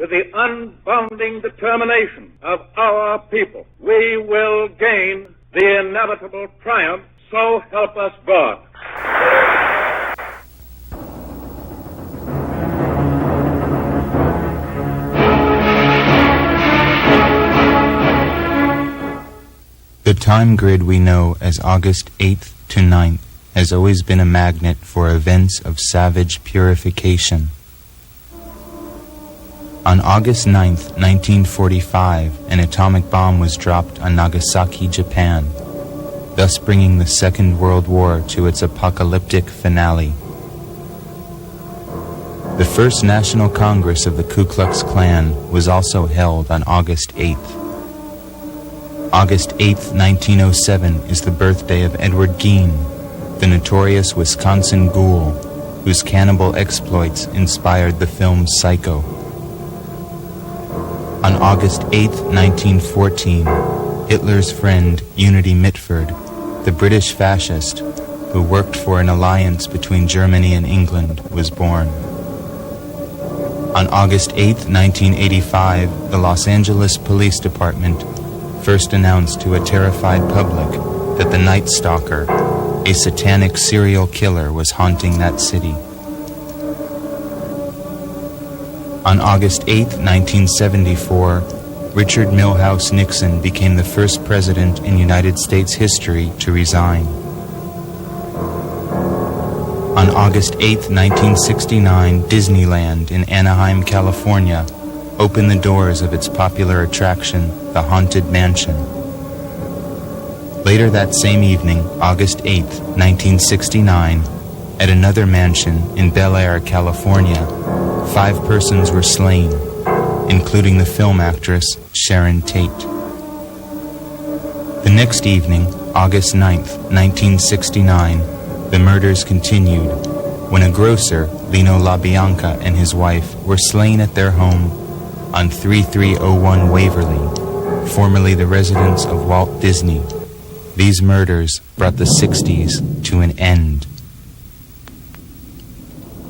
with the unbounding determination of our people, we will gain the inevitable triumph. So help us God. The time grid we know as August 8th to 9th has always been a magnet for events of savage purification. On August 9th, 1945, an atomic bomb was dropped on Nagasaki, Japan, thus bringing the Second World War to its apocalyptic finale. The first National Congress of the Ku Klux Klan was also held on August 8th. August 8th, 1907 is the birthday of Edward Gein, the notorious Wisconsin ghoul whose cannibal exploits inspired the film Psycho. On August 8th, 1914, Hitler's friend Unity Mitford, the British fascist who worked for an alliance between Germany and England, was born. On August 8th, 1985, the Los Angeles Police Department first announced to a terrified public that the Night Stalker, a satanic serial killer, was haunting that city. On August 8, 1974, Richard Milhous Nixon became the first president in United States history to resign. On August 8, 1969, Disneyland in Anaheim, California, opened the doors of its popular attraction, the Haunted Mansion. Later that same evening, August 8, 1969, at another mansion in Bel Air, California, 5 persons were slain, including the film actress Sharon Tate. The next evening, August 9, 1969, the murders continued when a grocer, Lino LaBianca, and his wife were slain at their home on 3301 Waverly, formerly the residence of Walt Disney. These murders brought the 60s to an end.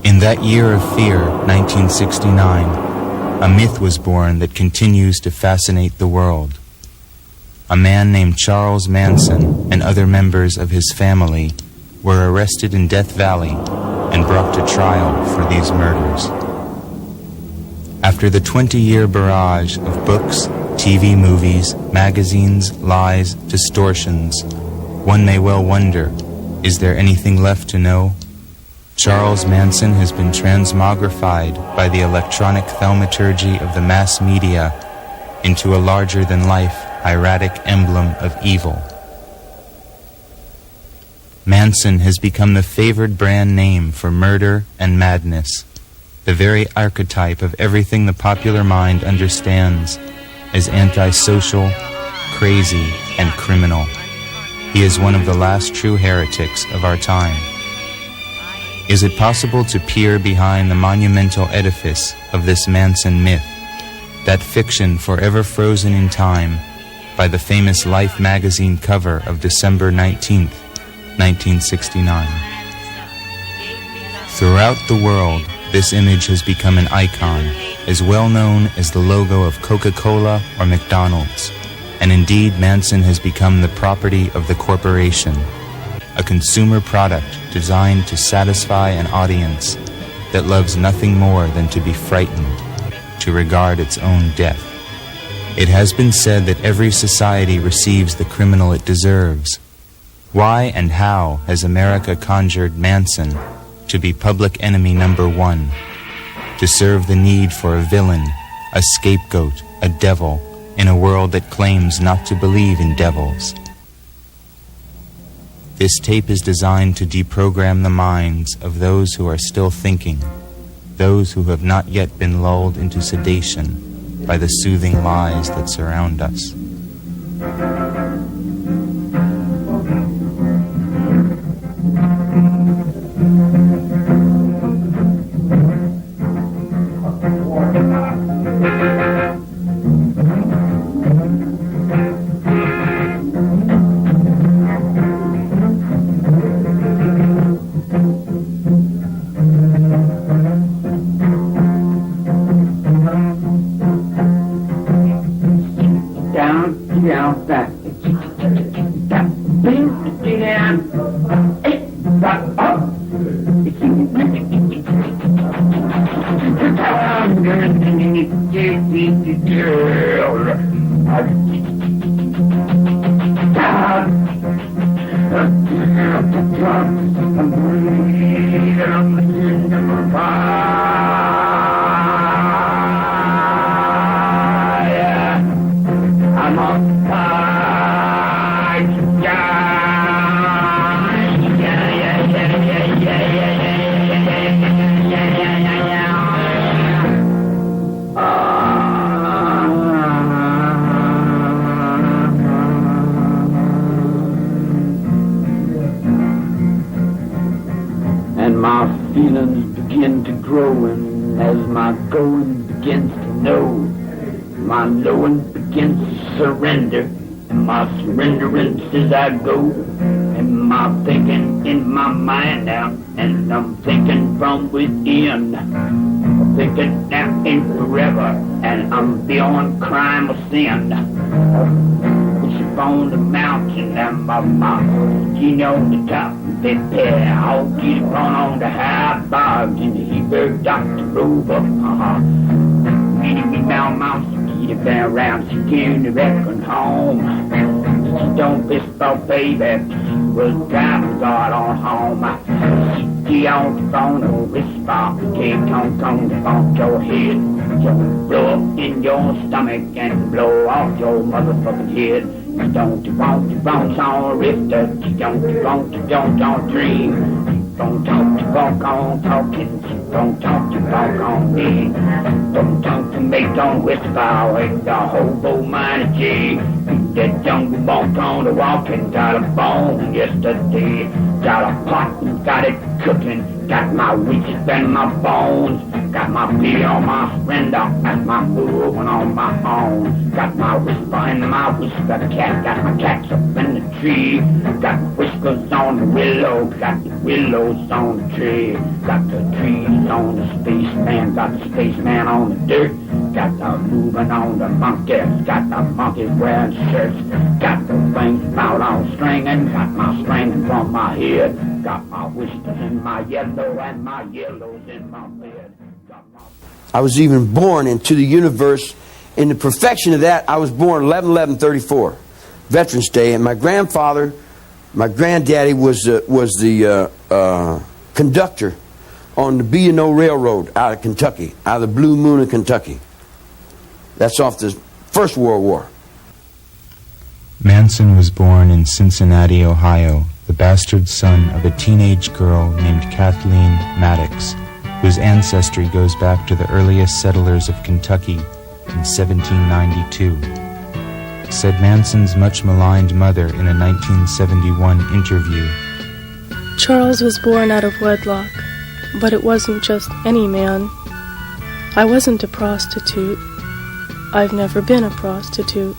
In that year of fear, 1969, a myth was born that continues to fascinate the world. A man named Charles Manson and other members of his family were arrested in Death Valley and brought to trial for these murders. After the 20-year barrage of books, TV movies, magazines, lies, distortions, one may well wonder, is there anything left to know? Charles Manson has been transmogrified by the electronic thaumaturgy of the mass media into a larger-than-life hieratic emblem of evil. Manson has become the favored brand name for murder and madness, the very archetype of everything the popular mind understands as antisocial, crazy, and criminal. He is one of the last true heretics of our time. Is it possible to peer behind the monumental edifice of this Manson myth, that fiction forever frozen in time by the famous Life magazine cover of December 19th, 1969? Throughout the world, this image has become an icon, as well known as the logo of Coca-Cola or McDonald's, and indeed Manson has become the property of the corporation, a consumer product designed to satisfy an audience that loves nothing more than to be frightened, to regard its own death. It has been said that every society receives the criminal it deserves. Why and how has America conjured Manson to be public enemy number 1, to serve the need for a villain, a scapegoat, a devil, in a world that claims not to believe in devils? This tape is designed to deprogram the minds of those who are still thinking, those who have not yet been lulled into sedation by the soothing lies that surround us. down back. Stop, bing, down. Stop, up. I'm on fire. And my feelings begin to grow, and as my going begins to know, my knowing begins to surrender, and my surrenderance as I go, and my thinking in my mind now, and I'm thinking from within. I'm thinking now and forever, and I'm beyond crime or sin. Push up on the mountain, and my mama, she on the top. I'll get run on the high bog in the Hebrew Dr. Rover. Meeting me down Mount Skeeter been around, she carrying the record home. She don't fist off, baby, she was driving God on home. She on the phone, oh, whisper, can't come to bump your head. She'll blow up in your stomach and blow off your motherfucking head. You don't want on Rifter, you don't dream. Don't talk on talking, don't talk on me. Don't talk to me, don't whisper with the hobo mind G. That jungle walk on the walking, got a bone yesterday. Got a pot, got it cooking, got my wheat and my bones. Got my beer on my splendor, got my moving on my own. Got my whisper in my whisper cat, got my cats up in the tree. Got whiskers on the willow, got the willows on the tree. Got the trees on the spaceman, got the spaceman on the dirt. Got the moving on the monkeys, got the monkeys wearing shirts. Got the wings out on stringing, got my stringing from my head. Got my whiskers in my yellow and my yellows in my bed. I was even born into the universe. In the perfection of that, I was born 11/11/34, Veterans Day, and my grandfather, my granddaddy was the conductor on the B&O Railroad out of Kentucky, out of the Blue Moon of Kentucky. That's off the First World War. Manson was born in Cincinnati, Ohio, the bastard son of a teenage girl named Kathleen Maddox, whose ancestry goes back to the earliest settlers of Kentucky in 1792. Said Manson's much maligned mother in a 1971 interview. Charles was born out of wedlock, but it wasn't just any man. I wasn't a prostitute. I've never been a prostitute.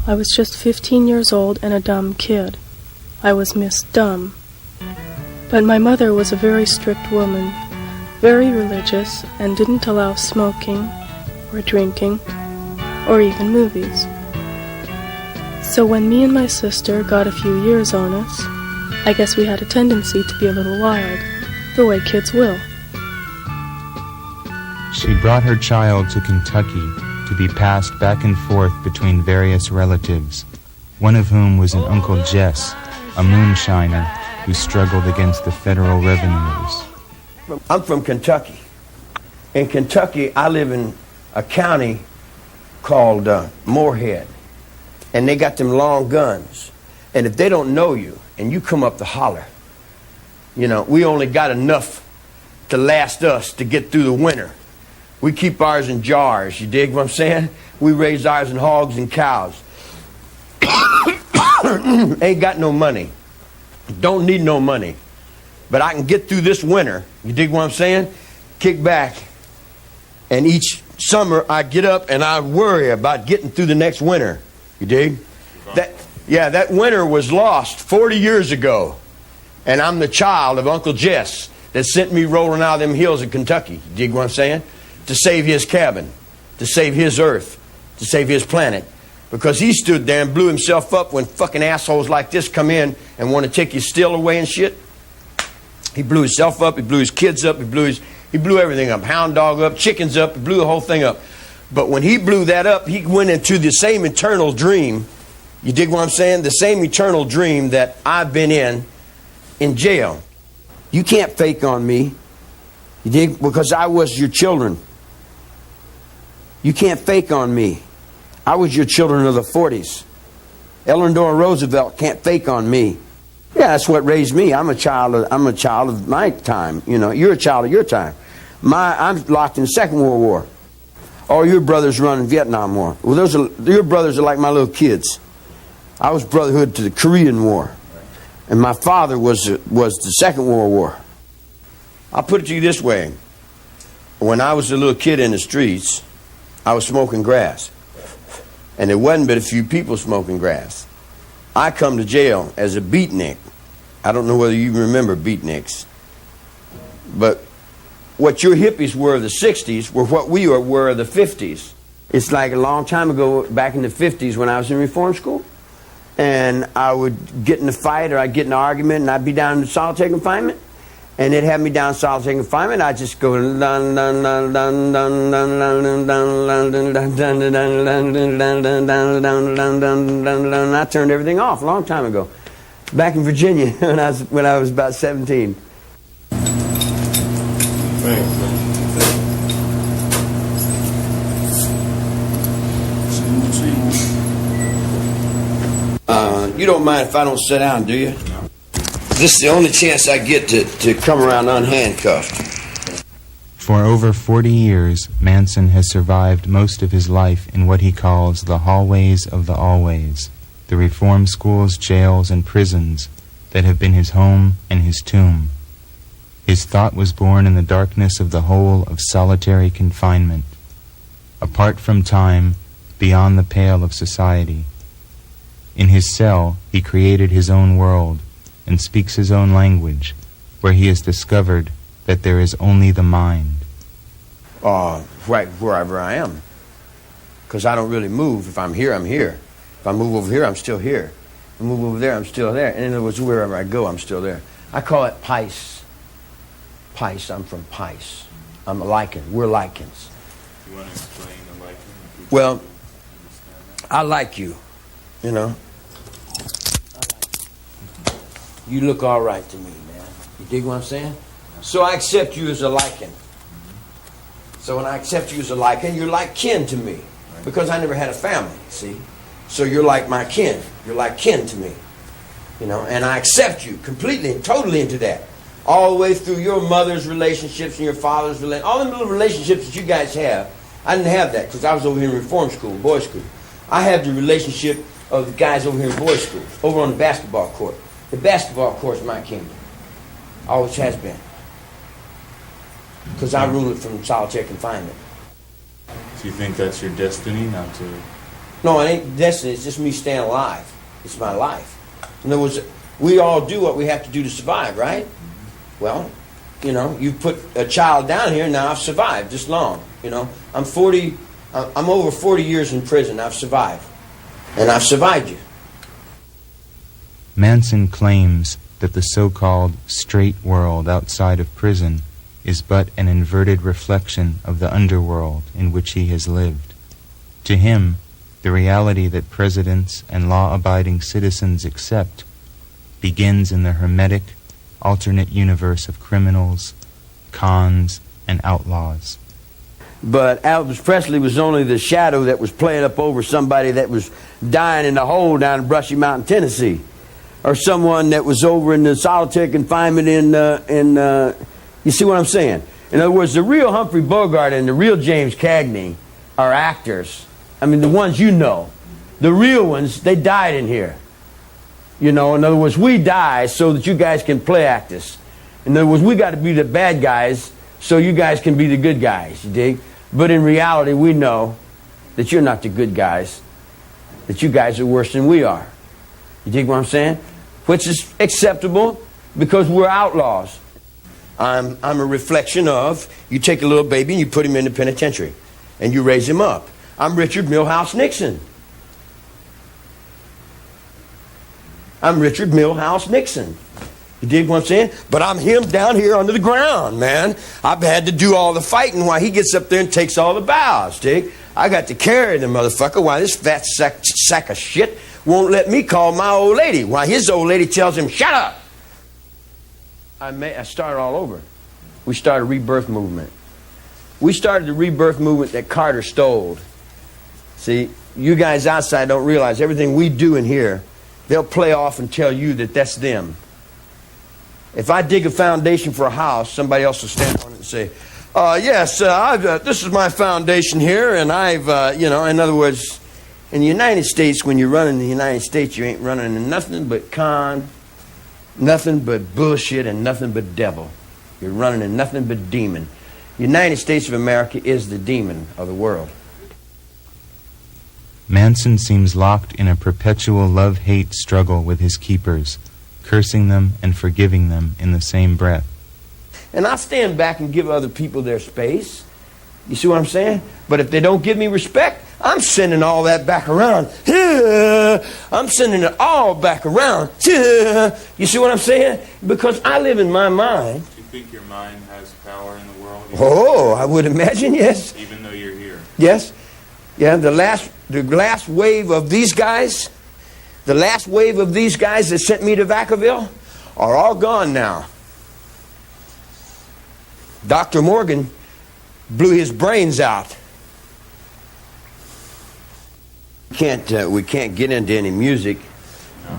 I was just 15 years old and a dumb kid. I was Miss Dumb. But my mother was a very strict woman, very religious, and didn't allow smoking, or drinking, or even movies. So when me and my sister got a few years on us, I guess we had a tendency to be a little wild, the way kids will. She brought her child to Kentucky to be passed back and forth between various relatives, one of whom was an Uncle Jess, a moonshiner who struggled against the federal revenues. I'm from Kentucky. In Kentucky, I live in a county called Moorhead, and they got them long guns. And if they don't know you, and you come up to holler, you know, we only got enough to last us to get through the winter. We keep ours in jars, you dig what I'm saying? We raise ours in hogs and cows. Ain't got no money. Don't need no money. But I can get through this winter, you dig what I'm saying? Kick back. And each summer I get up and I worry about getting through the next winter. You dig? That winter was lost 40 years ago. And I'm the child of Uncle Jess that sent me rolling out of them hills of Kentucky. You dig what I'm saying? To save his cabin, to save his earth, to save his planet. Because he stood there and blew himself up when fucking assholes like this come in and want to take your still away and shit. He blew himself up, he blew his kids up, he blew everything up. Hound dog up, chickens up, he blew the whole thing up. But when he blew that up, he went into the same eternal dream. You dig what I'm saying? The same eternal dream that I've been in jail. You can't fake on me. You dig? Because I was your children. You can't fake on me. I was your children of the 40s. Eleanor Roosevelt can't fake on me. Yeah, that's what raised me. I'm a child of my time. You know, you're a child of your time. I'm locked in the Second World War. All your brothers run in Vietnam War. Well, your brothers are like my little kids. I was brotherhood to the Korean War, and my father was the Second World War. I'll put it to you this way: when I was a little kid in the streets, I was smoking grass. And there wasn't but a few people smoking grass. I come to jail as a beatnik. I don't know whether you remember beatniks. But what your hippies were of the 60s were what we were of the 50s. It's like a long time ago, back in the 50s when I was in reform school. And I would get in a fight or I'd get in an argument and I'd be down in solitary confinement. And they'd have me down in solitary confinement. I'd just go dun dun dun dun dun dun dun dun dun dun dun dun. I turned everything off a long time ago, back in Virginia when I was about 17. You don't mind if I don't sit down, do you? This is the only chance I get to come around unhandcuffed. For over 40 years, Manson has survived most of his life in what he calls the hallways of the always, the reform schools, jails, and prisons that have been his home and his tomb. His thought was born in the darkness of the hole of solitary confinement, apart from time, beyond the pale of society. In his cell, he created his own world, and speaks his own language, where he has discovered that there is only the mind. Right wherever I am. Because I don't really move. If I'm here, I'm here. If I move over here, I'm still here. If I move over there, I'm still there. In other words, wherever I go, I'm still there. I call it Pice. Pice, I'm from Pice. I'm a lichen. We're lichens. You want to explain the lichen? Well, I like you, you know. You look all right to me, man. You dig what I'm saying? So I accept you as a lichen. So when I accept you as a lichen, you're like kin to me. Because I never had a family, see? So you're like my kin. You're like kin to me. You know, and I accept you completely and totally into that. All the way through your mother's relationships and your father's relationships. All the little relationships that you guys have. I didn't have that because I was over here in reform school, boys' school. I had the relationship of the guys over here in boys' school, over on the basketball court. The basketball court is my kingdom. Always has been. Because I rule it from solitary confinement. So you think that's your destiny, not to... No, it ain't destiny. It's just me staying alive. It's my life. In other words, we all do what we have to do to survive, right? Well, you know, you put a child down here, now I've survived this long. You know, I'm over 40 years in prison. I've survived. And I've survived you. Manson claims that the so-called straight world outside of prison is but an inverted reflection of the underworld in which he has lived. To him, the reality that presidents and law-abiding citizens accept begins in the hermetic, alternate universe of criminals, cons, and outlaws. But Elvis Presley was only the shadow that was playing up over somebody that was dying in a hole down in Brushy Mountain, Tennessee. Or someone that was over in the solitary confinement you see what I'm saying? In other words, the real Humphrey Bogart and the real James Cagney are actors. I mean, the ones you know. The real ones, they died in here. You know, in other words, we die so that you guys can play act us. In other words, we got to be the bad guys so you guys can be the good guys, you dig? But in reality, we know that you're not the good guys. That you guys are worse than we are. You dig what I'm saying? Which is acceptable because we're outlaws. I'm a reflection of, you take a little baby and you put him in the penitentiary and you raise him up. I'm Richard Milhouse Nixon. I'm Richard Milhouse Nixon. You dig what I'm saying? But I'm him down here under the ground, man. I've had to do all the fighting while he gets up there and takes all the bows, dig? I got to carry the motherfucker while this fat sack of shit won't let me call my old lady. While his old lady tells him, shut up! I started all over. We started a rebirth movement. We started the rebirth movement that Carter stole. See, you guys outside don't realize everything we do in here, they'll play off and tell you that that's them. If I dig a foundation for a house, somebody else will stand on it and say, yes, this is my foundation here, and I've, you know, in other words, in the United States, when you're running the United States, you ain't running in nothing but con, nothing but bullshit, and nothing but devil. You're running in nothing but demon. The United States of America is the demon of the world. Manson seems locked in a perpetual love-hate struggle with his keepers, cursing them and forgiving them in the same breath. And I stand back and give other people their space. You see what I'm saying? But if they don't give me respect, I'm sending all that back around. I'm sending it all back around. You see what I'm saying? Because I live in my mind. Do you think your mind has power in the world? Oh, I would imagine, yes. Even though you're here? Yes. Yeah, the last wave of these guys, the last wave of these guys that sent me to Vacaville are all gone now. Dr. Morgan blew his brains out. We can't get into any music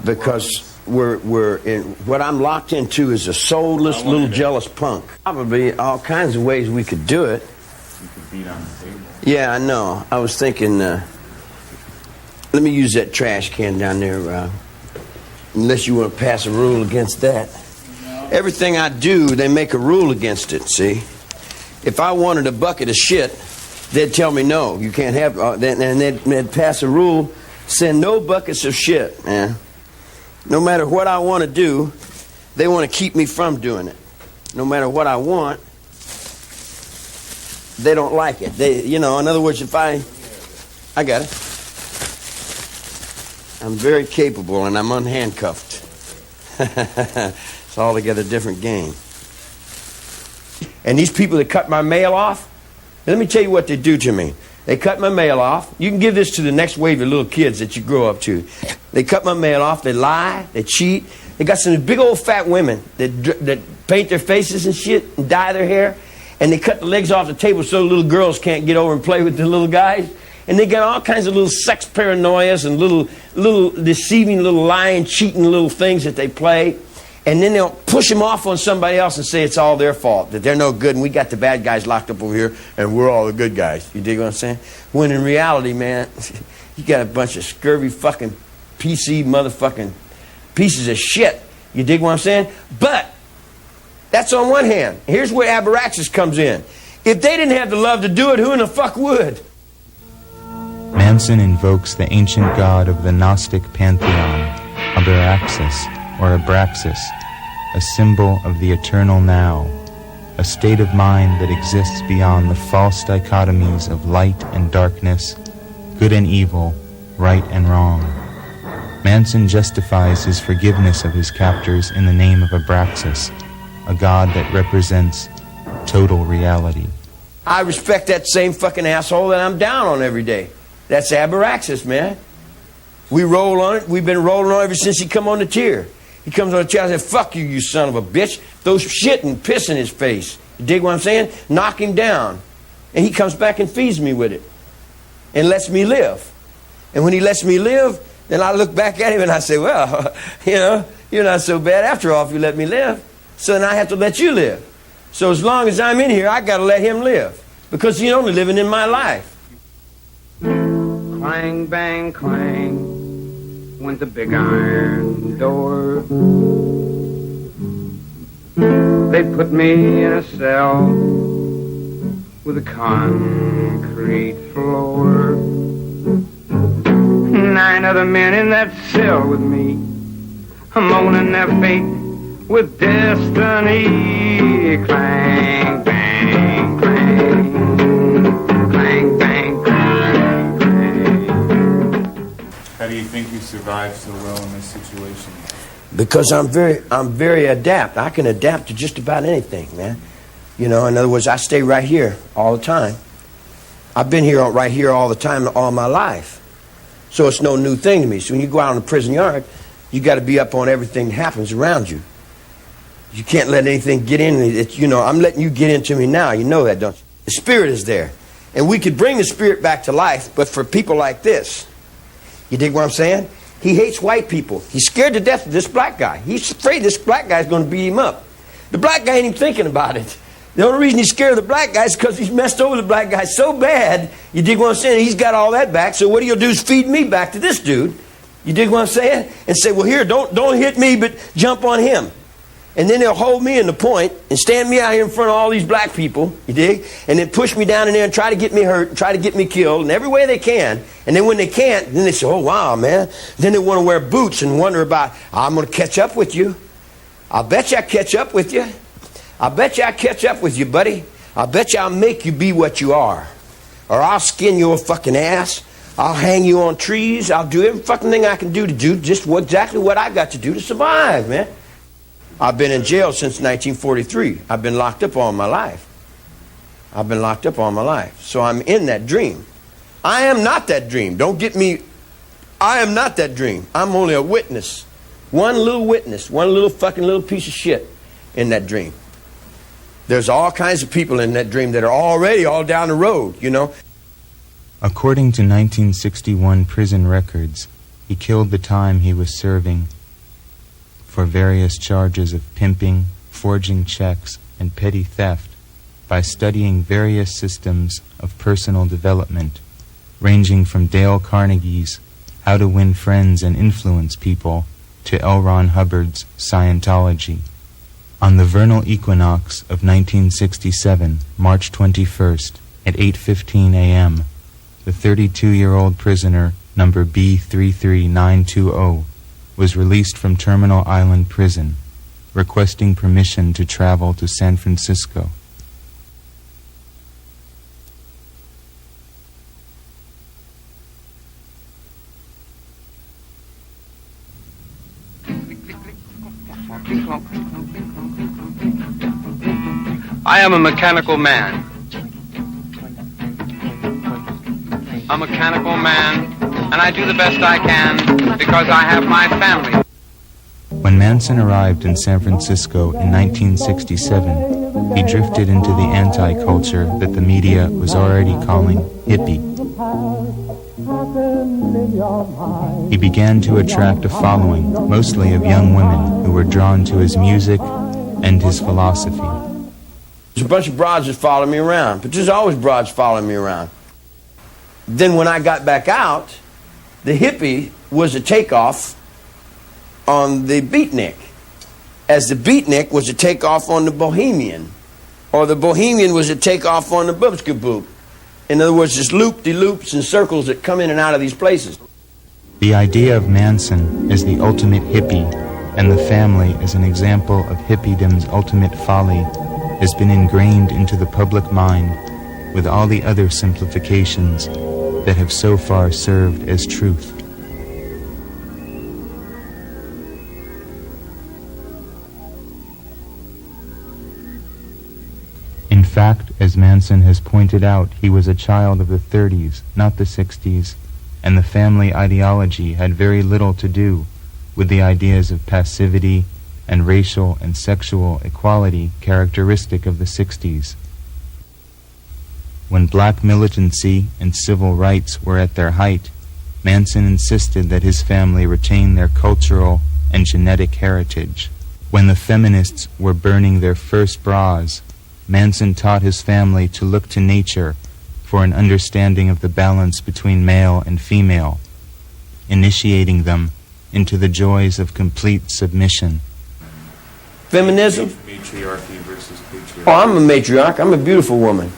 because we're in what I'm locked into is a soulless little jealous punk. Probably all kinds of ways we could do it. You could beat on the table. Yeah, I know. I was thinking, let me use that trash can down there, unless you want to pass a rule against that. Everything I do, they make a rule against it, see? If I wanted a bucket of shit, they'd tell me no, you can't have, and they'd pass a rule, send no buckets of shit, man. No matter what I want to do, they want to keep me from doing it. No matter what I want, they don't like it. They, you know, in other words, if I got it. I'm very capable and I'm unhandcuffed. It's altogether different game. And these people that cut my mail off, let me tell you what they do to me. They cut my mail off. You can give this to the next wave of little kids that you grow up to. They cut my mail off. They lie. They cheat. They got some big old fat women that paint their faces and shit and dye their hair. And they cut the legs off the table so little girls can't get over and play with the little guys. And they got all kinds of little sex paranoias and little deceiving, little lying, cheating little things that they play. And then they'll push them off on somebody else and say it's all their fault, that they're no good, and we got the bad guys locked up over here, and we're all the good guys. You dig what I'm saying? When in reality, man, you got a bunch of scurvy fucking PC motherfucking pieces of shit. You dig what I'm saying? But that's on one hand. Here's where Abraxas comes in. If they didn't have the love to do it, who in the fuck would? Manson invokes the ancient god of the Gnostic pantheon, Abraxas, or Abraxas, a symbol of the eternal now, a state of mind that exists beyond the false dichotomies of light and darkness, good and evil, right and wrong. Manson justifies his forgiveness of his captors in the name of Abraxas, a god that represents total reality. I respect that same fucking asshole that I'm down on every day. That's Abraxas, man. We roll on it. We've been rolling on it ever since he come on the tier. He comes on the chair and says, fuck you, you son of a bitch. Throw shit and piss in his face. You dig what I'm saying? Knock him down. And he comes back and feeds me with it. And lets me live. And when he lets me live, then I look back at him and I say, well, you know, you're not so bad after all if you let me live. So then I have to let you live. So as long as I'm in here, I got to let him live. Because he's only living in my life. Clang, bang, clang went the big iron door. They put me in a cell with a concrete floor. 9 other men in that cell with me, moaning their fate with destiny. Clang, bang, clang, clang, bang, clang, clang. How do you think you you survive so well in this situation? Because I'm very adept. I can adapt to just about anything, man. You know, in other words, I stay right here all the time. I've been here right here all the time all my life. So it's no new thing to me. So when you go out in the prison yard, you got to be up on everything that happens around you. You can't let anything get in. You know, I'm letting you get into me now. You know that, don't you? The spirit is there. And we could bring the spirit back to life, but for people like this, you dig what I'm saying? He hates white people. He's scared to death of this black guy. He's afraid this black guy's going to beat him up. The black guy ain't even thinking about it. The only reason he's scared of the black guy is because he's messed over the black guy so bad. You dig what I'm saying? He's got all that back. So what he'll do is feed me back to this dude. You dig what I'm saying? And say, well, here, don't hit me, but jump on him. And then they'll hold me in the point and stand me out here in front of all these black people, you dig? And then push me down in there and try to get me hurt and try to get me killed in every way they can. And then when they can't, then they say, oh, wow, man. Then they want to wear boots and wonder about, I'm going to catch up with you. I'll bet you I catch up with you. I'll bet you I catch up with you, buddy. I'll bet you I'll make you be what you are. Or I'll skin your fucking ass. I'll hang you on trees. I'll do every fucking thing I can do to do just exactly what I got to do to survive, man. I've been in jail since 1943. I've been locked up all my life. I've been locked up all my life. So I'm in that dream. I am not that dream. Don't get me. I am not that dream. I'm only a witness. One little witness. One little fucking little piece of shit in that dream. There's all kinds of people in that dream that are already all down the road, you know. According to 1961 prison records, he killed the time he was serving for various charges of pimping, forging checks, and petty theft by studying various systems of personal development, ranging from Dale Carnegie's How to Win Friends and Influence People to L. Ron Hubbard's Scientology. On the vernal equinox of 1967, March 21st, at 8:15 a.m., the 32-year-old prisoner, number B33920, was released from Terminal Island Prison, requesting permission to travel to San Francisco. I am a mechanical man. A mechanical man, and I do the best I can because I have my family. When Manson arrived in San Francisco in 1967, he drifted into the anti-culture that the media was already calling hippie. He began to attract a following, mostly of young women who were drawn to his music and his philosophy. There's a bunch of broads that follow me around, but there's always broads following me around. Then when I got back out, the hippie was a takeoff on the beatnik, as the beatnik was a takeoff on the bohemian, or the bohemian was a takeoff on the boobska-boop. In other words, just loop-de-loops and circles that come in and out of these places. The idea of Manson as the ultimate hippie and the family as an example of hippiedom's ultimate folly has been ingrained into the public mind with all the other simplifications that have so far served as truth. In fact, as Manson has pointed out, he was a child of the 30s, not the 60s, and the family ideology had very little to do with the ideas of passivity and racial and sexual equality characteristic of the 60s. When black militancy and civil rights were at their height, Manson insisted that his family retain their cultural and genetic heritage. When the feminists were burning their first bras, Manson taught his family to look to nature for an understanding of the balance between male and female, initiating them into the joys of complete submission. Feminism? Matriarchy versus patriarchy. Oh, I'm a matriarch. I'm a beautiful woman.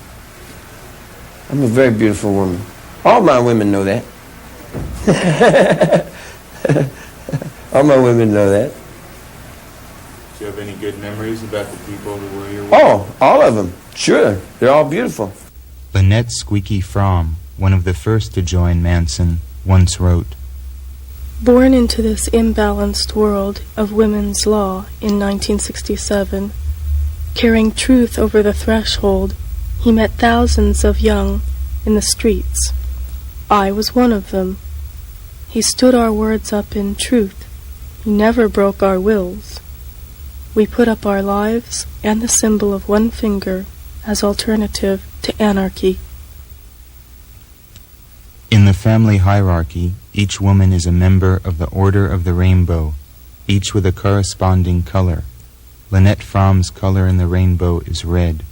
I'm a very beautiful woman. All my women know that. All my women know that. Do you have any good memories about the people who were your wife? Oh, all of them. Sure. They're all beautiful. Lynette Squeaky Fromm, one of the first to join Manson, once wrote, Born into this imbalanced world of women's law in 1967, carrying truth over the threshold, he met thousands of young in the streets. I was one of them. He stood our words up in truth. He never broke our wills. We put up our lives and the symbol of one finger as alternative to anarchy. In the family hierarchy, each woman is a member of the Order of the Rainbow, each with a corresponding color. Lynette Fromm's color in the rainbow is red.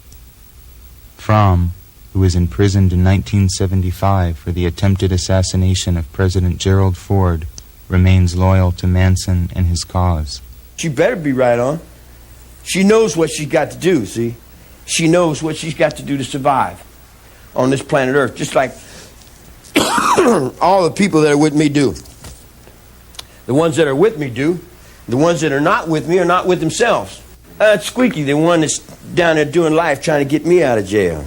Fromm, who was imprisoned in 1975 for the attempted assassination of President Gerald Ford, remains loyal to Manson and his cause. She better be right on. She knows what she's got to do, see? She knows what she's got to do to survive on this planet Earth, just like all the people that are with me do. The ones that are with me do. The ones that are not with me are not with themselves. It's Squeaky, the one that's down there doing life trying to get me out of jail.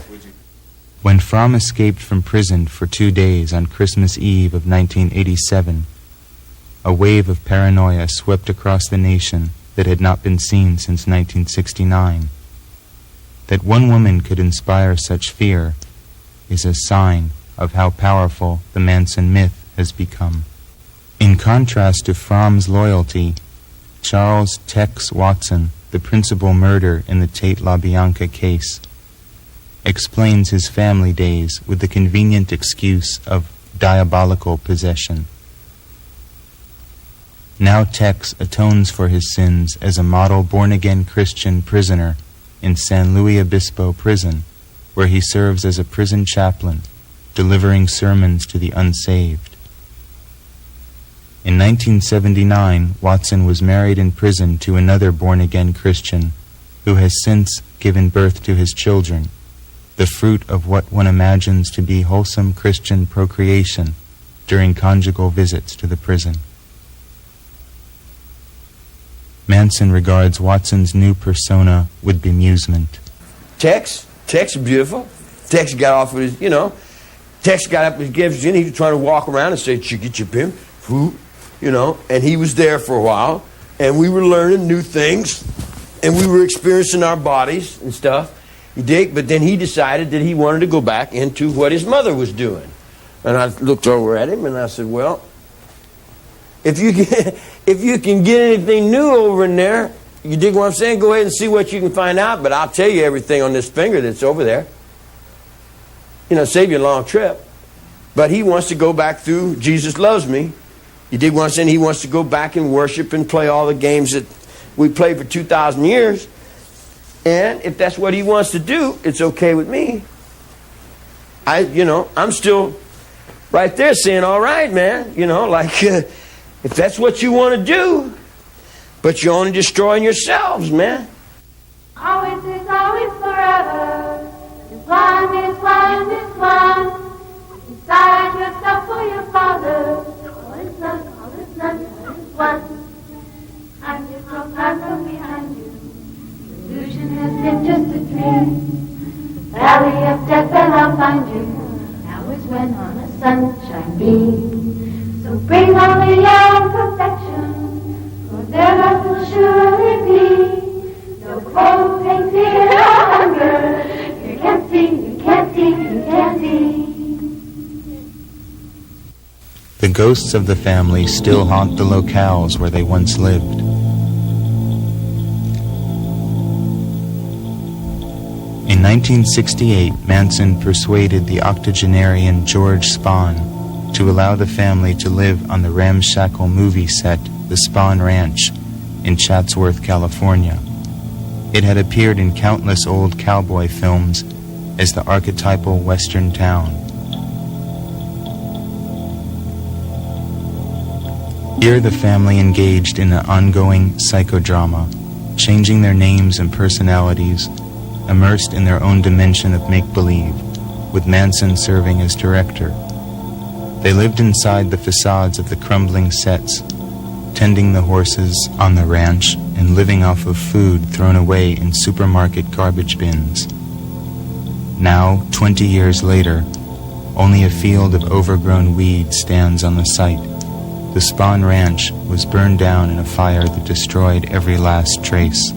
When Fromm escaped from prison for 2 days on Christmas Eve of 1987, a wave of paranoia swept across the nation that had not been seen since 1969. That one woman could inspire such fear is a sign of how powerful the Manson myth has become. In contrast to Fromm's loyalty, Charles Tex Watson, the principal murderer in the Tate LaBianca case, explains his family days with the convenient excuse of diabolical possession. Now Tex atones for his sins as a model born-again Christian prisoner in San Luis Obispo prison, where he serves as a prison chaplain, delivering sermons to the unsaved. In 1979, Watson was married in prison to another born-again Christian, who has since given birth to his children, the fruit of what one imagines to be wholesome Christian procreation during conjugal visits to the prison. Manson regards Watson's new persona with bemusement. Tex is beautiful. Tex got off with his, Tex got up and gives in. He was trying to walk around and say, chicka chipim, who, and he was there for a while. And we were learning new things. And we were experiencing our bodies and stuff. You dig? But then he decided that he wanted to go back into what his mother was doing. And I looked over at him and I said, well, if you can get anything new over in there, you dig what I'm saying? Go ahead and see what you can find out. But I'll tell you everything on this finger that's over there. Save you a long trip. But he wants to go back through Jesus Loves Me. You dig what I'm saying? He wants to go back and worship and play all the games that we played for 2,000 years. And if that's what he wants to do, it's okay with me. I'm still right there saying, all right, man. If that's what you want to do, but you're only destroying yourselves, man. Always is always forever. Is one. Decide yourself for your father. All is none, all is one. I'm just so far from behind you. Illusion has been just a dream. Valley of death and I'll find you. Now is when on a sunshine beam. So bring only your perfection, for their love will surely be. No cold, pain, fear, or hunger. You can't see. The ghosts of the family still haunt the locales where they once lived. In 1968, Manson persuaded the octogenarian George Spahn to allow the family to live on the ramshackle movie set, the Spahn Ranch, in Chatsworth, California. It had appeared in countless old cowboy films as the archetypal Western town. Here the family engaged in an ongoing psychodrama, changing their names and personalities, immersed in their own dimension of make-believe, with Manson serving as director. They lived inside the facades of the crumbling sets, tending the horses on the ranch and living off of food thrown away in supermarket garbage bins. Now, 20 years later, only a field of overgrown weeds stands on the site, the Spahn Ranch was burned down in a fire that destroyed every last trace.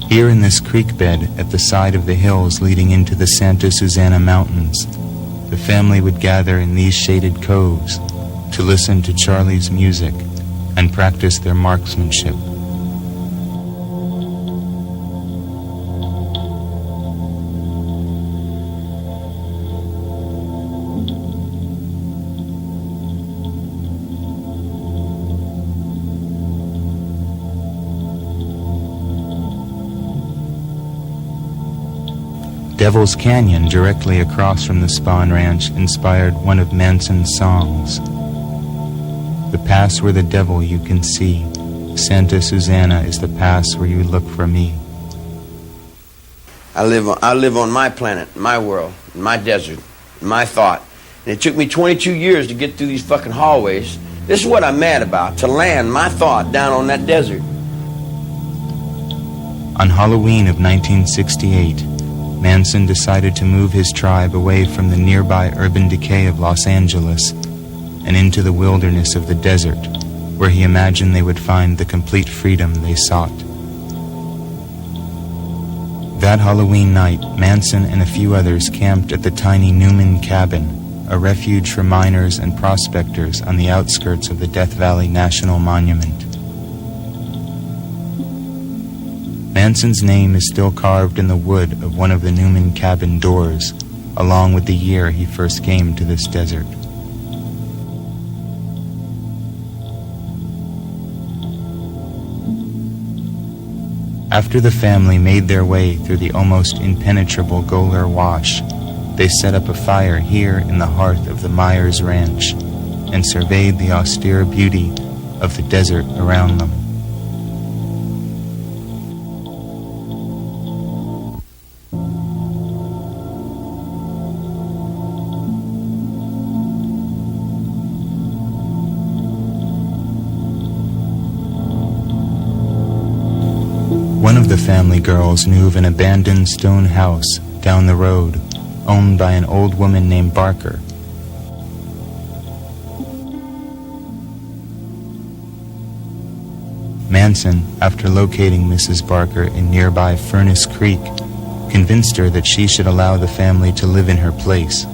Here in this creek bed at the side of the hills leading into the Santa Susana Mountains, the family would gather in these shaded coves to listen to Charlie's music and practice their marksmanship. Devil's Canyon, directly across from the Spahn Ranch, inspired one of Manson's songs. The pass where the devil you can see, Santa Susana is the pass where you look for me. I live on my planet, my world, my desert, my thought. And it took me 22 years to get through these fucking hallways. This is what I'm mad about, to land my thought down on that desert. On Halloween of 1968, Manson decided to move his tribe away from the nearby urban decay of Los Angeles and into the wilderness of the desert, where he imagined they would find the complete freedom they sought. That Halloween night, Manson and a few others camped at the tiny Newman Cabin, a refuge for miners and prospectors on the outskirts of the Death Valley National Monument. Manson's name is still carved in the wood of one of the Newman Cabin doors, along with the year he first came to this desert. After the family made their way through the almost impenetrable Goler Wash, they set up a fire here in the hearth of the Myers Ranch and surveyed the austere beauty of the desert around them. One of the family girls knew of an abandoned stone house down the road, owned by an old woman named Barker. Manson, after locating Mrs. Barker in nearby Furnace Creek, convinced her that she should allow the family to live in her place,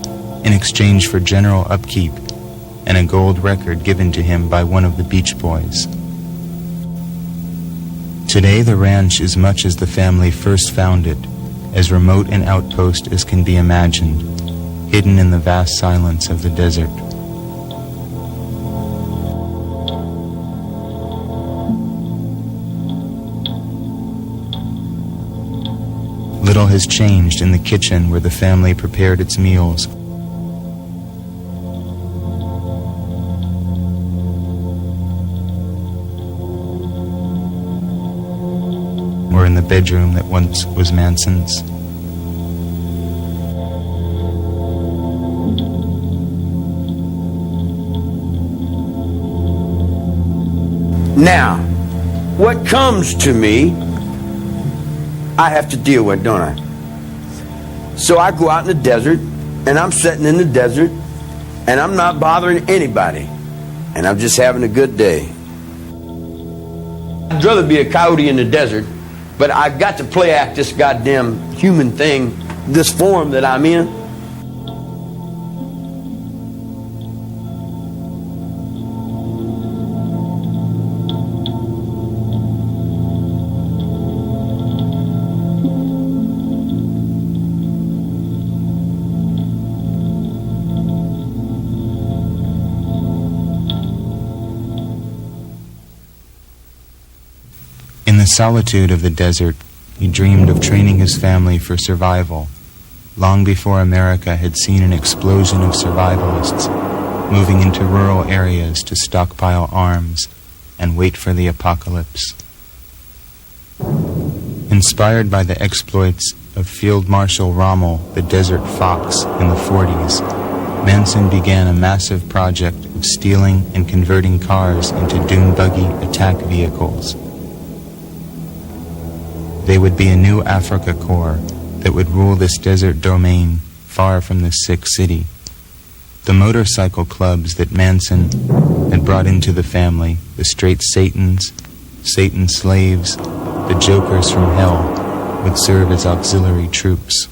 in exchange for general upkeep and a gold record given to him by one of the Beach Boys. Today the ranch is much as the family first found it, as remote an outpost as can be imagined, hidden in the vast silence of the desert. Little has changed in the kitchen where the family prepared its meals. Or in the bedroom that once was Manson's. Now, what comes to me, I have to deal with, don't I? So I go out in the desert, and I'm sitting in the desert, and I'm not bothering anybody, and I'm just having a good day. I'd rather be a coyote in the desert, but I've got to play act this goddamn human thing, this form that I'm in. In the solitude of the desert, he dreamed of training his family for survival, long before America had seen an explosion of survivalists moving into rural areas to stockpile arms and wait for the apocalypse. Inspired by the exploits of Field Marshal Rommel, the Desert Fox, in the 40s, Manson began a massive project of stealing and converting cars into dune buggy attack vehicles. They would be a new Africa Corps that would rule this desert domain far from the sick city. The motorcycle clubs that Manson had brought into the family, the straight Satans, Satan's slaves, the jokers from hell, would serve as auxiliary troops.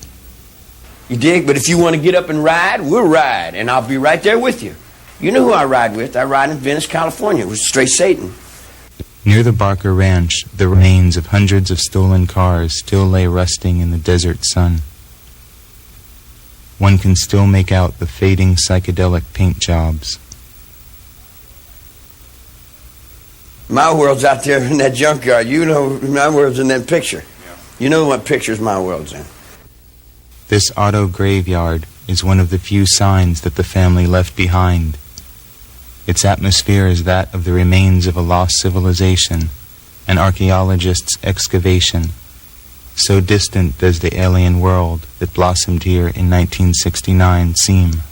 You dig? But if you want to get up and ride, we'll ride, and I'll be right there with you. You know who I ride with? I ride in Venice, California, with straight Satan. Near the Barker Ranch, the remains of hundreds of stolen cars still lay rusting in the desert sun. One can still make out the fading psychedelic paint jobs. My world's out there in that junkyard. You know my world's in that picture. You know what pictures my world's in. This auto graveyard is one of the few signs that the family left behind. Its atmosphere is that of the remains of a lost civilization, an archaeologist's excavation. So distant does the alien world that blossomed here in 1969 seem.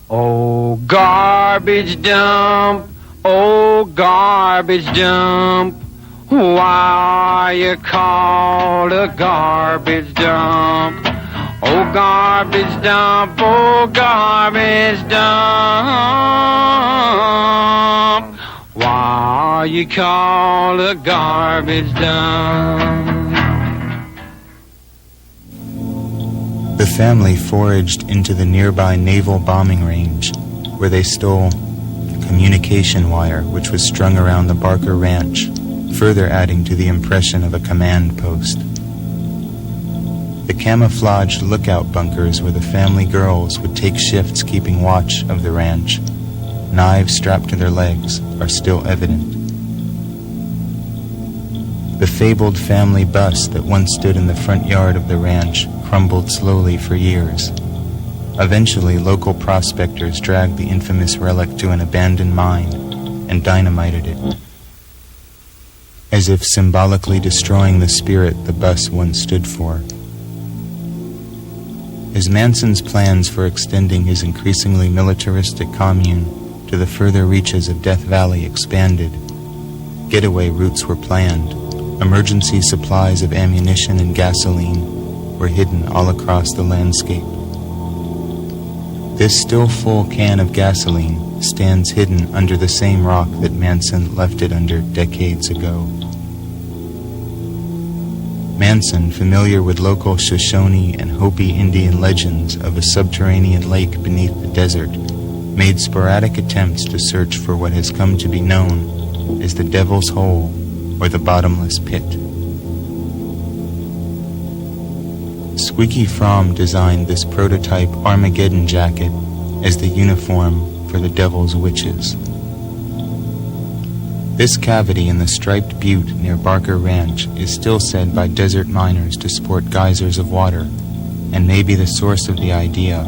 Oh, garbage dump, oh, garbage dump, why are you called a garbage dump? Oh, garbage dump, oh, garbage dump, why are you called a garbage dump? The family foraged into the nearby naval bombing range, where they stole a communication wire which was strung around the Barker Ranch, further adding to the impression of a command post. The camouflaged lookout bunkers where the family girls would take shifts keeping watch of the ranch, knives strapped to their legs, are still evident. The fabled family bus that once stood in the front yard of the ranch crumbled slowly for years. Eventually, local prospectors dragged the infamous relic to an abandoned mine and dynamited it, as if symbolically destroying the spirit the bus once stood for. As Manson's plans for extending his increasingly militaristic commune to the further reaches of Death Valley expanded, getaway routes were planned. Emergency supplies of ammunition and gasoline were hidden all across the landscape. This still full can of gasoline stands hidden under the same rock that Manson left it under decades ago. Manson, familiar with local Shoshone and Hopi Indian legends of a subterranean lake beneath the desert, made sporadic attempts to search for what has come to be known as the Devil's Hole or the Bottomless Pit. Squeaky Fromm designed this prototype Armageddon jacket as the uniform for the Devil's Witches. This cavity in the striped butte near Barker Ranch is still said by desert miners to sport geysers of water, and may be the source of the idea,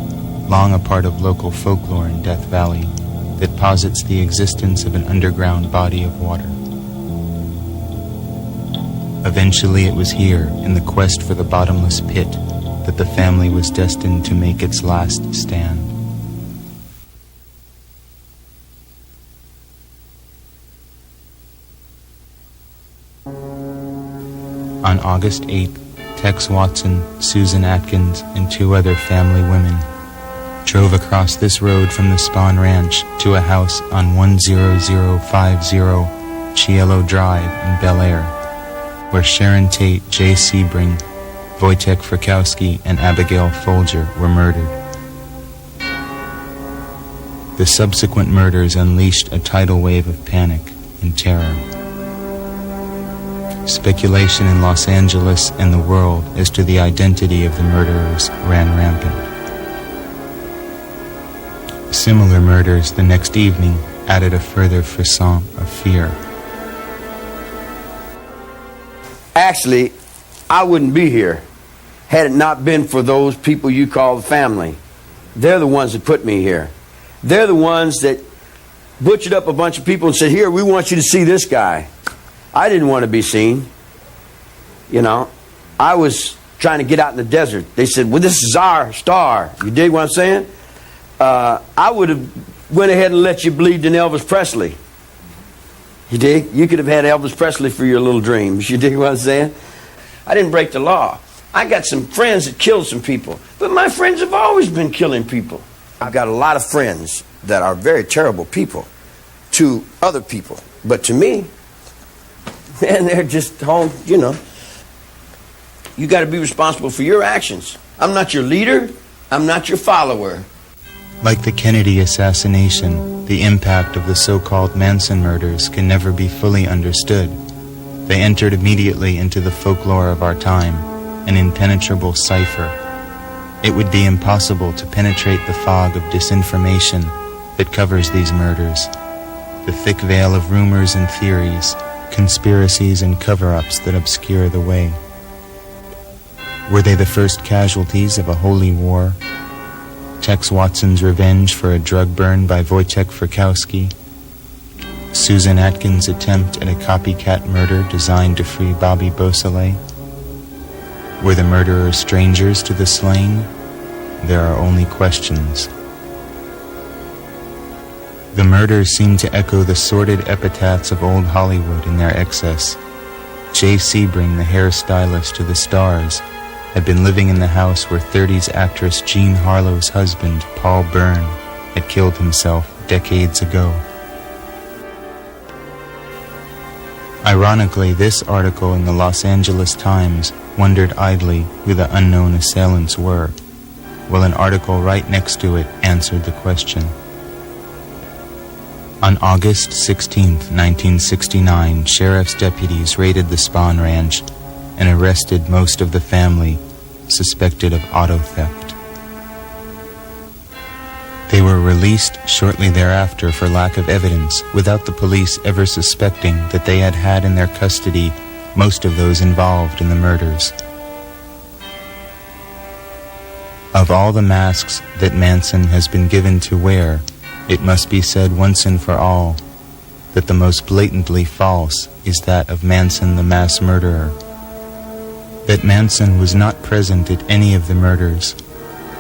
long a part of local folklore in Death Valley, that posits the existence of an underground body of water. Eventually it was here, in the quest for the bottomless pit, that the family was destined to make its last stand. On August 8th, Tex Watson, Susan Atkins, and two other family women drove across this road from the Spawn Ranch to a house on 10050 Cielo Drive in Bel Air, where Sharon Tate, Jay Sebring, Wojtek Frykowski, and Abigail Folger were murdered. The subsequent murders unleashed a tidal wave of panic and terror. Speculation in Los Angeles and the world as to the identity of the murderers ran rampant. Similar murders the next evening added a further frisson of fear. Actually, I wouldn't be here had it not been for those people you call the family. They're the ones that put me here. They're the ones that butchered up a bunch of people and said, here, we want you to see this guy. I didn't want to be seen. You know, I was trying to get out in the desert. They said, well, this is our star. You dig what I'm saying? I would have went ahead and let you bleed in Elvis Presley. You dig? You could have had Elvis Presley for your little dreams. You dig what I'm saying? I didn't break the law. I got some friends that killed some people, but my friends have always been killing people. I've got a lot of friends that are very terrible people to other people, but to me, man, they're just home, you know. You got to be responsible for your actions. I'm not your leader. I'm not your follower. Like the Kennedy assassination, the impact of the so-called Manson murders can never be fully understood. They entered immediately into the folklore of our time, an impenetrable cipher. It would be impossible to penetrate the fog of disinformation that covers these murders, the thick veil of rumors and theories, conspiracies and cover-ups that obscure the way. Were they the first casualties of a holy war? Tex Watson's revenge for a drug burn by Wojciech Frykowski? Susan Atkins' attempt at a copycat murder designed to free Bobby Beausoleil? Were the murderers strangers to the slain? There are only questions. The murders seem to echo the sordid epitaphs of old Hollywood in their excess. Jay Sebring, the hairstylist to the stars, had been living in the house where 30s actress Jean Harlow's husband, Paul Byrne, had killed himself decades ago. Ironically, this article in the Los Angeles Times wondered idly who the unknown assailants were, while an article right next to it answered the question. On August 16, 1969, sheriff's deputies raided the Spahn Ranch and arrested most of the family suspected of auto theft. They were released shortly thereafter for lack of evidence, without the police ever suspecting that they had in their custody most of those involved in the murders. Of all the masks that Manson has been given to wear, it must be said once and for all that the most blatantly false is that of Manson the mass murderer. That Manson was not present at any of the murders,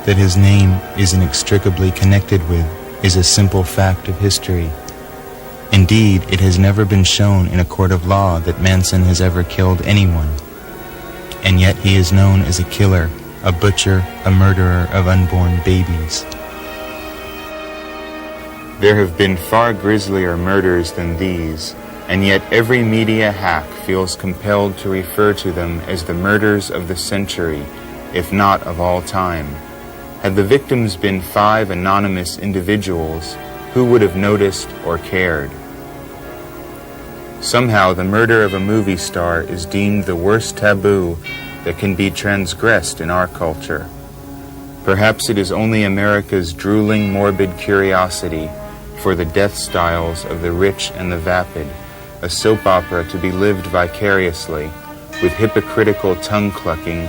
that his name is inextricably connected with, is a simple fact of history. Indeed, it has never been shown in a court of law that Manson has ever killed anyone. And yet he is known as a killer, a butcher, a murderer of unborn babies. There have been far grislier murders than these, and yet every media hack feels compelled to refer to them as the murders of the century, if not of all time. Had the victims been 5 anonymous individuals, who would have noticed or cared? Somehow the murder of a movie star is deemed the worst taboo that can be transgressed in our culture. Perhaps it is only America's drooling, morbid curiosity for the death styles of the rich and the vapid, a soap opera to be lived vicariously, with hypocritical tongue-clucking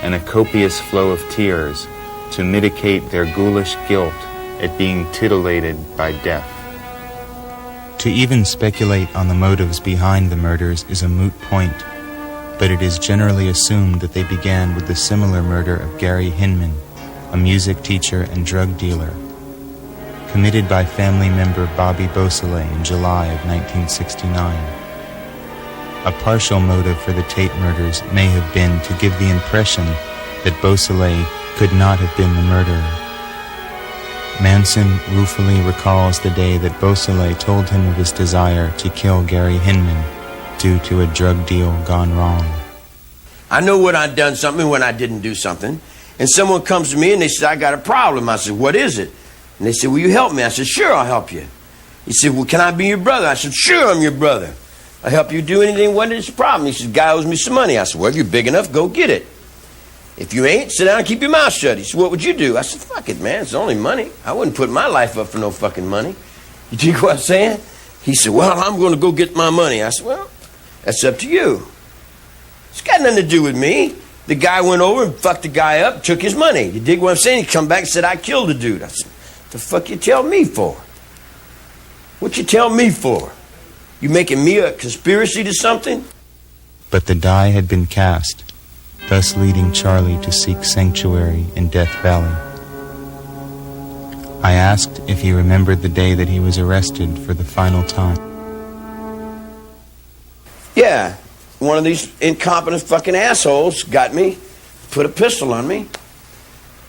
and a copious flow of tears to mitigate their ghoulish guilt at being titillated by death. To even speculate on the motives behind the murders is a moot point, but it is generally assumed that they began with the similar murder of Gary Hinman, a music teacher and drug dealer, committed by family member Bobby Beausoleil in July of 1969. A partial motive for the Tate murders may have been to give the impression that Beausoleil could not have been the murderer. Manson ruefully recalls the day that Beausoleil told him of his desire to kill Gary Hinman due to a drug deal gone wrong. I know when I've done something, when I didn't do something, and someone comes to me and they say, I got a problem. I said, what is it? And they said, will you help me? I said, sure, I'll help you. He said, well, can I be your brother? I said, sure, I'm your brother. I'll help you do anything. What is the problem? He said, guy owes me some money. I said, well, if you're big enough, go get it. If you ain't, sit down and keep your mouth shut. He said, what would you do? I said, fuck it, man. It's only money. I wouldn't put my life up for no fucking money. You dig what I'm saying? He said, well, I'm going to go get my money. I said, well, that's up to you. It's got nothing to do with me. The guy went over and fucked the guy up, took his money. You dig what I'm saying? He come back and said, I killed the dude. I said, the fuck you tell me for? What you tell me for? You making me a conspiracy to something? But the die had been cast, thus leading Charlie to seek sanctuary in Death Valley. I asked if he remembered the day that he was arrested for the final time. Yeah, one of these incompetent fucking assholes got me put a pistol on me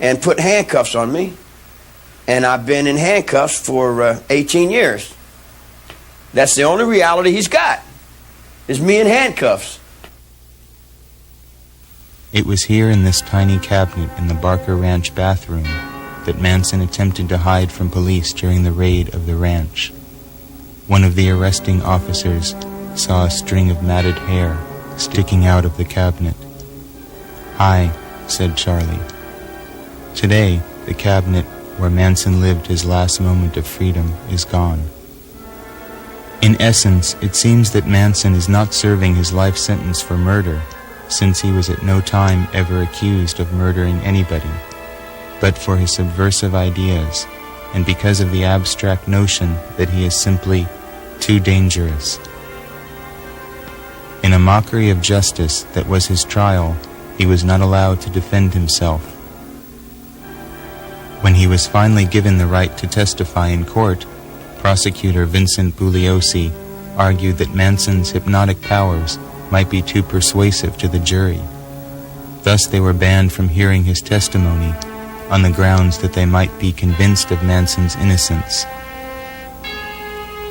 and put handcuffs on me. And I've been in handcuffs for 18 years. That's the only reality he's got, is me in handcuffs. It was here in this tiny cabinet in the Barker Ranch bathroom that Manson attempted to hide from police during the raid of the ranch. One of the arresting officers saw a string of matted hair sticking out of the cabinet. "Hi," said Charlie. Today, the cabinet where Manson lived his last moment of freedom is gone. In essence, it seems that Manson is not serving his life sentence for murder, since he was at no time ever accused of murdering anybody, but for his subversive ideas, and because of the abstract notion that he is simply too dangerous. In a mockery of justice that was his trial, he was not allowed to defend himself. When he was finally given the right to testify in court, prosecutor Vincent Bugliosi argued that Manson's hypnotic powers might be too persuasive to the jury. Thus they were banned from hearing his testimony on the grounds that they might be convinced of Manson's innocence.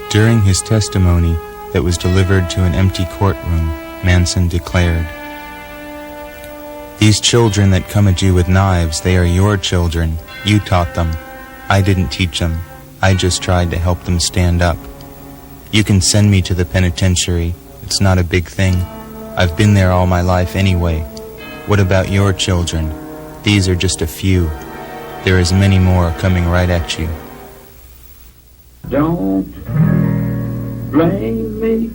During his testimony that was delivered to an empty courtroom, Manson declared, "These children that come at you with knives, they are your children. You taught them. I didn't teach them. I just tried to help them stand up. You can send me to the penitentiary. It's not a big thing. I've been there all my life anyway. What about your children? These are just a few. There is many more coming right at you." Don't blame me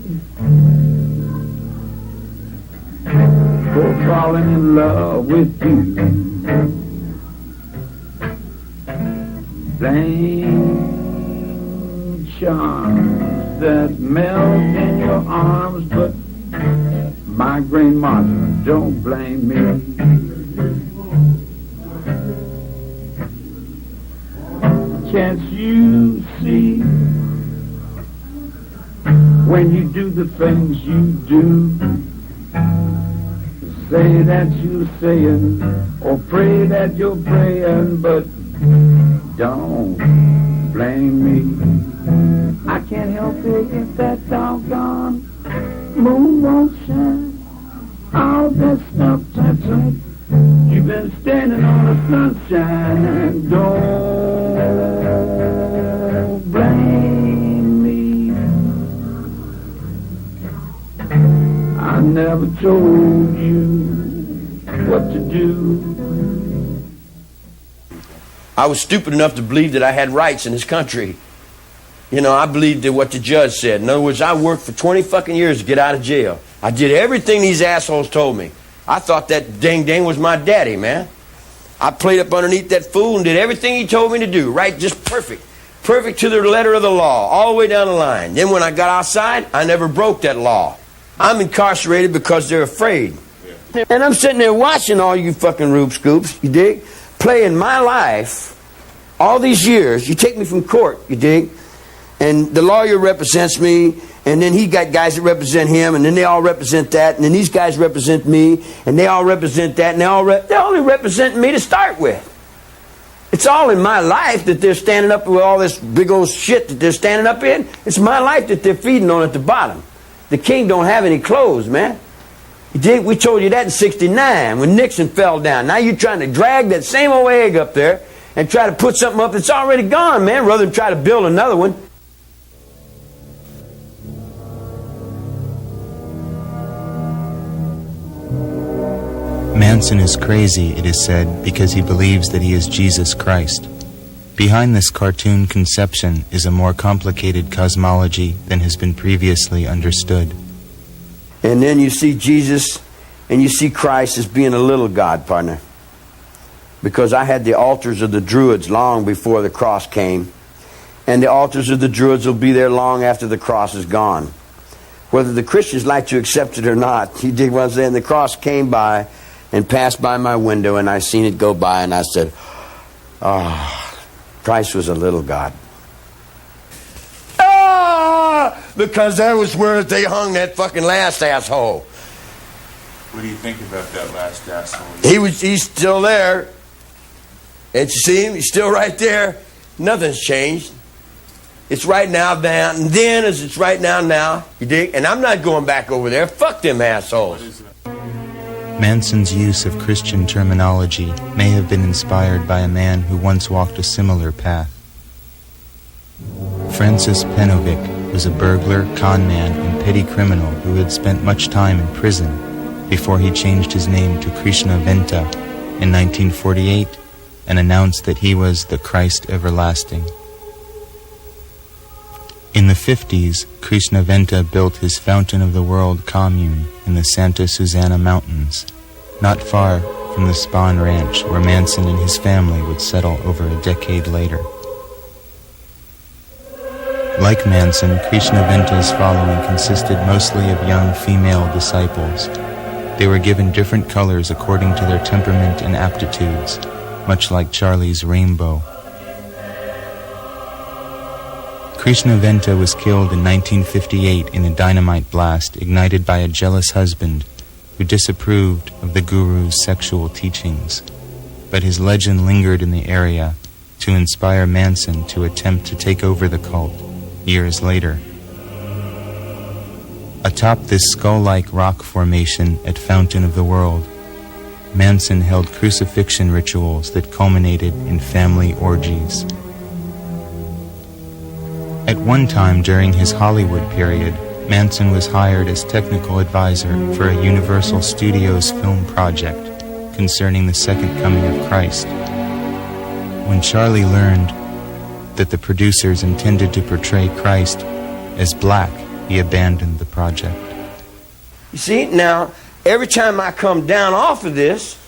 for falling in love with you. Blame charms that melt in your arms, but migraine monster, don't blame me. Can't you see when you do the things you do? Say that you're saying or pray that you're praying, but don't blame me. I can't help it if that doggone moon won't shine. All that stuff that's right. You've been standing on the sunshine, and don't blame me. I never told you what to do. I was stupid enough to believe that I had rights in this country. You know, I believed in what the judge said. In other words, I worked for 20 fucking years to get out of jail. I did everything these assholes told me. I thought that ding was my daddy, man. I played up underneath that fool and did everything he told me to do, right? Just perfect. Perfect to the letter of the law, all the way down the line. Then when I got outside, I never broke that law. I'm incarcerated because they're afraid. And I'm sitting there watching all you fucking Rube Scoops, you dig? Playing my life all these years. You take me from court, you dig? And the lawyer represents me, and then he got guys that represent him, and then they all represent that, and then these guys represent me, and they all represent that, and they're only representing me to start with. It's all in my life that they're standing up with all this big old shit that they're standing up in. It's my life that they're feeding on at the bottom. The king don't have any clothes, man. You dig? We told you that in '69 when Nixon fell down. Now you're trying to drag that same old egg up there and try to put something up that's already gone, man, rather than try to build another one. Manson is crazy, it is said, because he believes that he is Jesus Christ. Behind this cartoon conception is a more complicated cosmology than has been previously understood. And then you see Jesus and you see Christ as being a little God, partner. Because I had the altars of the Druids long before the cross came. And the altars of the Druids will be there long after the cross is gone. Whether the Christians like to accept it or not, you dig what I'm saying? The cross came by and passed by my window, and I seen it go by, and I said, "Ah, Christ was a little God." Ah, because that was where they hung that fucking last asshole. What do you think about that last asshole? He's still there. And you see him? He's still right there. Nothing's changed. It's right now, and then as it's right now. You dig? And I'm not going back over there. Fuck them assholes. Manson's use of Christian terminology may have been inspired by a man who once walked a similar path. Francis Penovic was a burglar, con man, and petty criminal who had spent much time in prison before he changed his name to Krishna Venta in 1948 and announced that he was the Christ everlasting. In the 50s, Krishna Venta built his Fountain of the World commune in the Santa Susana Mountains, not far from the Spahn Ranch where Manson and his family would settle over a decade later. Like Manson, Krishna Venta's following consisted mostly of young female disciples. They were given different colors according to their temperament and aptitudes, much like Charlie's rainbow. Krishna Venta was killed in 1958 in a dynamite blast ignited by a jealous husband who disapproved of the guru's sexual teachings, but his legend lingered in the area to inspire Manson to attempt to take over the cult years later. Atop this skull-like rock formation at Fountain of the World, Manson held crucifixion rituals that culminated in family orgies. At one time during his Hollywood period, Manson was hired as technical advisor for a Universal Studios film project concerning the second coming of Christ. When Charlie learned that the producers intended to portray Christ as black, he abandoned the project. You see, now, every time I come down off of this,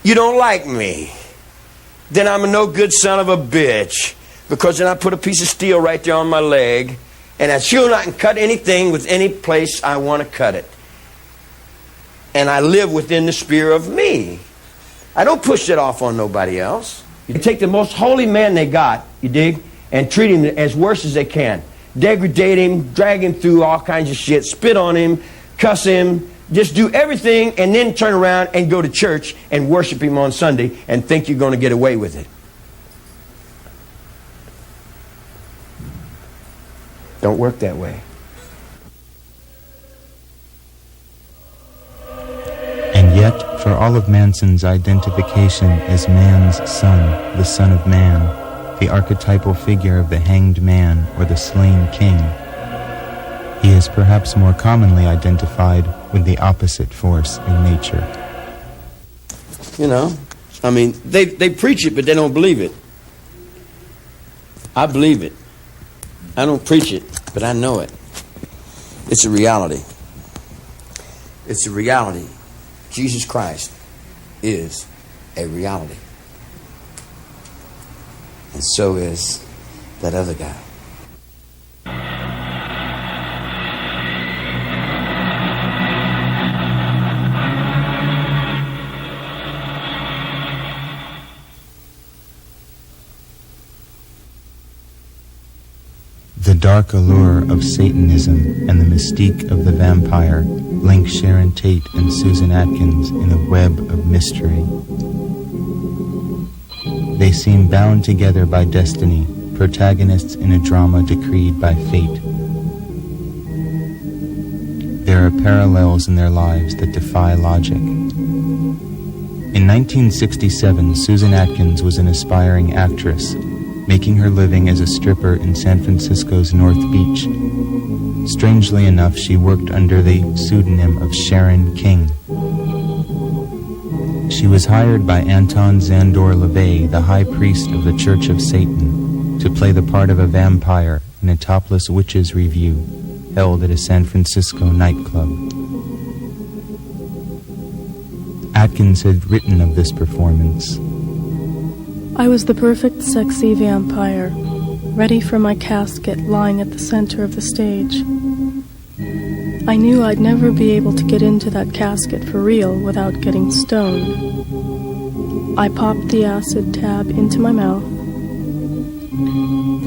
you don't like me. Then I'm a no good son of a bitch. Because then I put a piece of steel right there on my leg, and I sure not can cut anything with any place I want to cut it. And I live within the sphere of me. I don't push it off on nobody else. You take the most holy man they got, you dig, and treat him as worse as they can. Degrade him, drag him through all kinds of shit, spit on him, cuss him, just do everything, and then turn around and go to church and worship him on Sunday and think you're going to get away with it. Don't work that way. And yet, for all of Manson's identification as man's son, the son of man, the archetypal figure of the hanged man or the slain king, he is perhaps more commonly identified with the opposite force in nature. You know, I mean, they preach it, but they don't believe it. I believe it. I don't preach it, but I know it. It's a reality. It's a reality. Jesus Christ is a reality. And so is that other guy. The dark allure of Satanism and the mystique of the vampire link Sharon Tate and Susan Atkins in a web of mystery. They seem bound together by destiny, protagonists in a drama decreed by fate. There are parallels in their lives that defy logic. In 1967, Susan Atkins was an aspiring actress, making her living as a stripper in San Francisco's North Beach. Strangely enough, she worked under the pseudonym of Sharon King. She was hired by Anton Szandor LaVey, the high priest of the Church of Satan, to play the part of a vampire in a topless witches revue held at a San Francisco nightclub. Atkins had written of this performance. I was the perfect sexy vampire, ready for my casket lying at the center of the stage. I knew I'd never be able to get into that casket for real without getting stoned. I popped the acid tab into my mouth.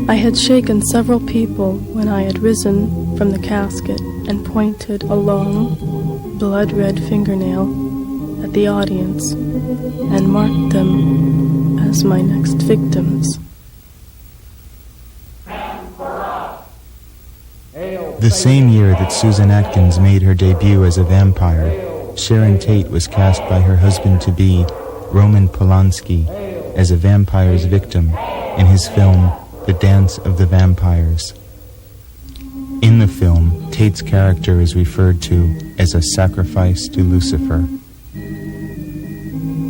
I had shaken several people when I had risen from the casket and pointed a long, blood-red fingernail at the audience and marked them as my next victims. The same year that Susan Atkins made her debut as a vampire, Sharon Tate was cast by her husband-to-be, Roman Polanski, as a vampire's victim in his film The Dance of the Vampires. In the film, Tate's character is referred to as a sacrifice to Lucifer.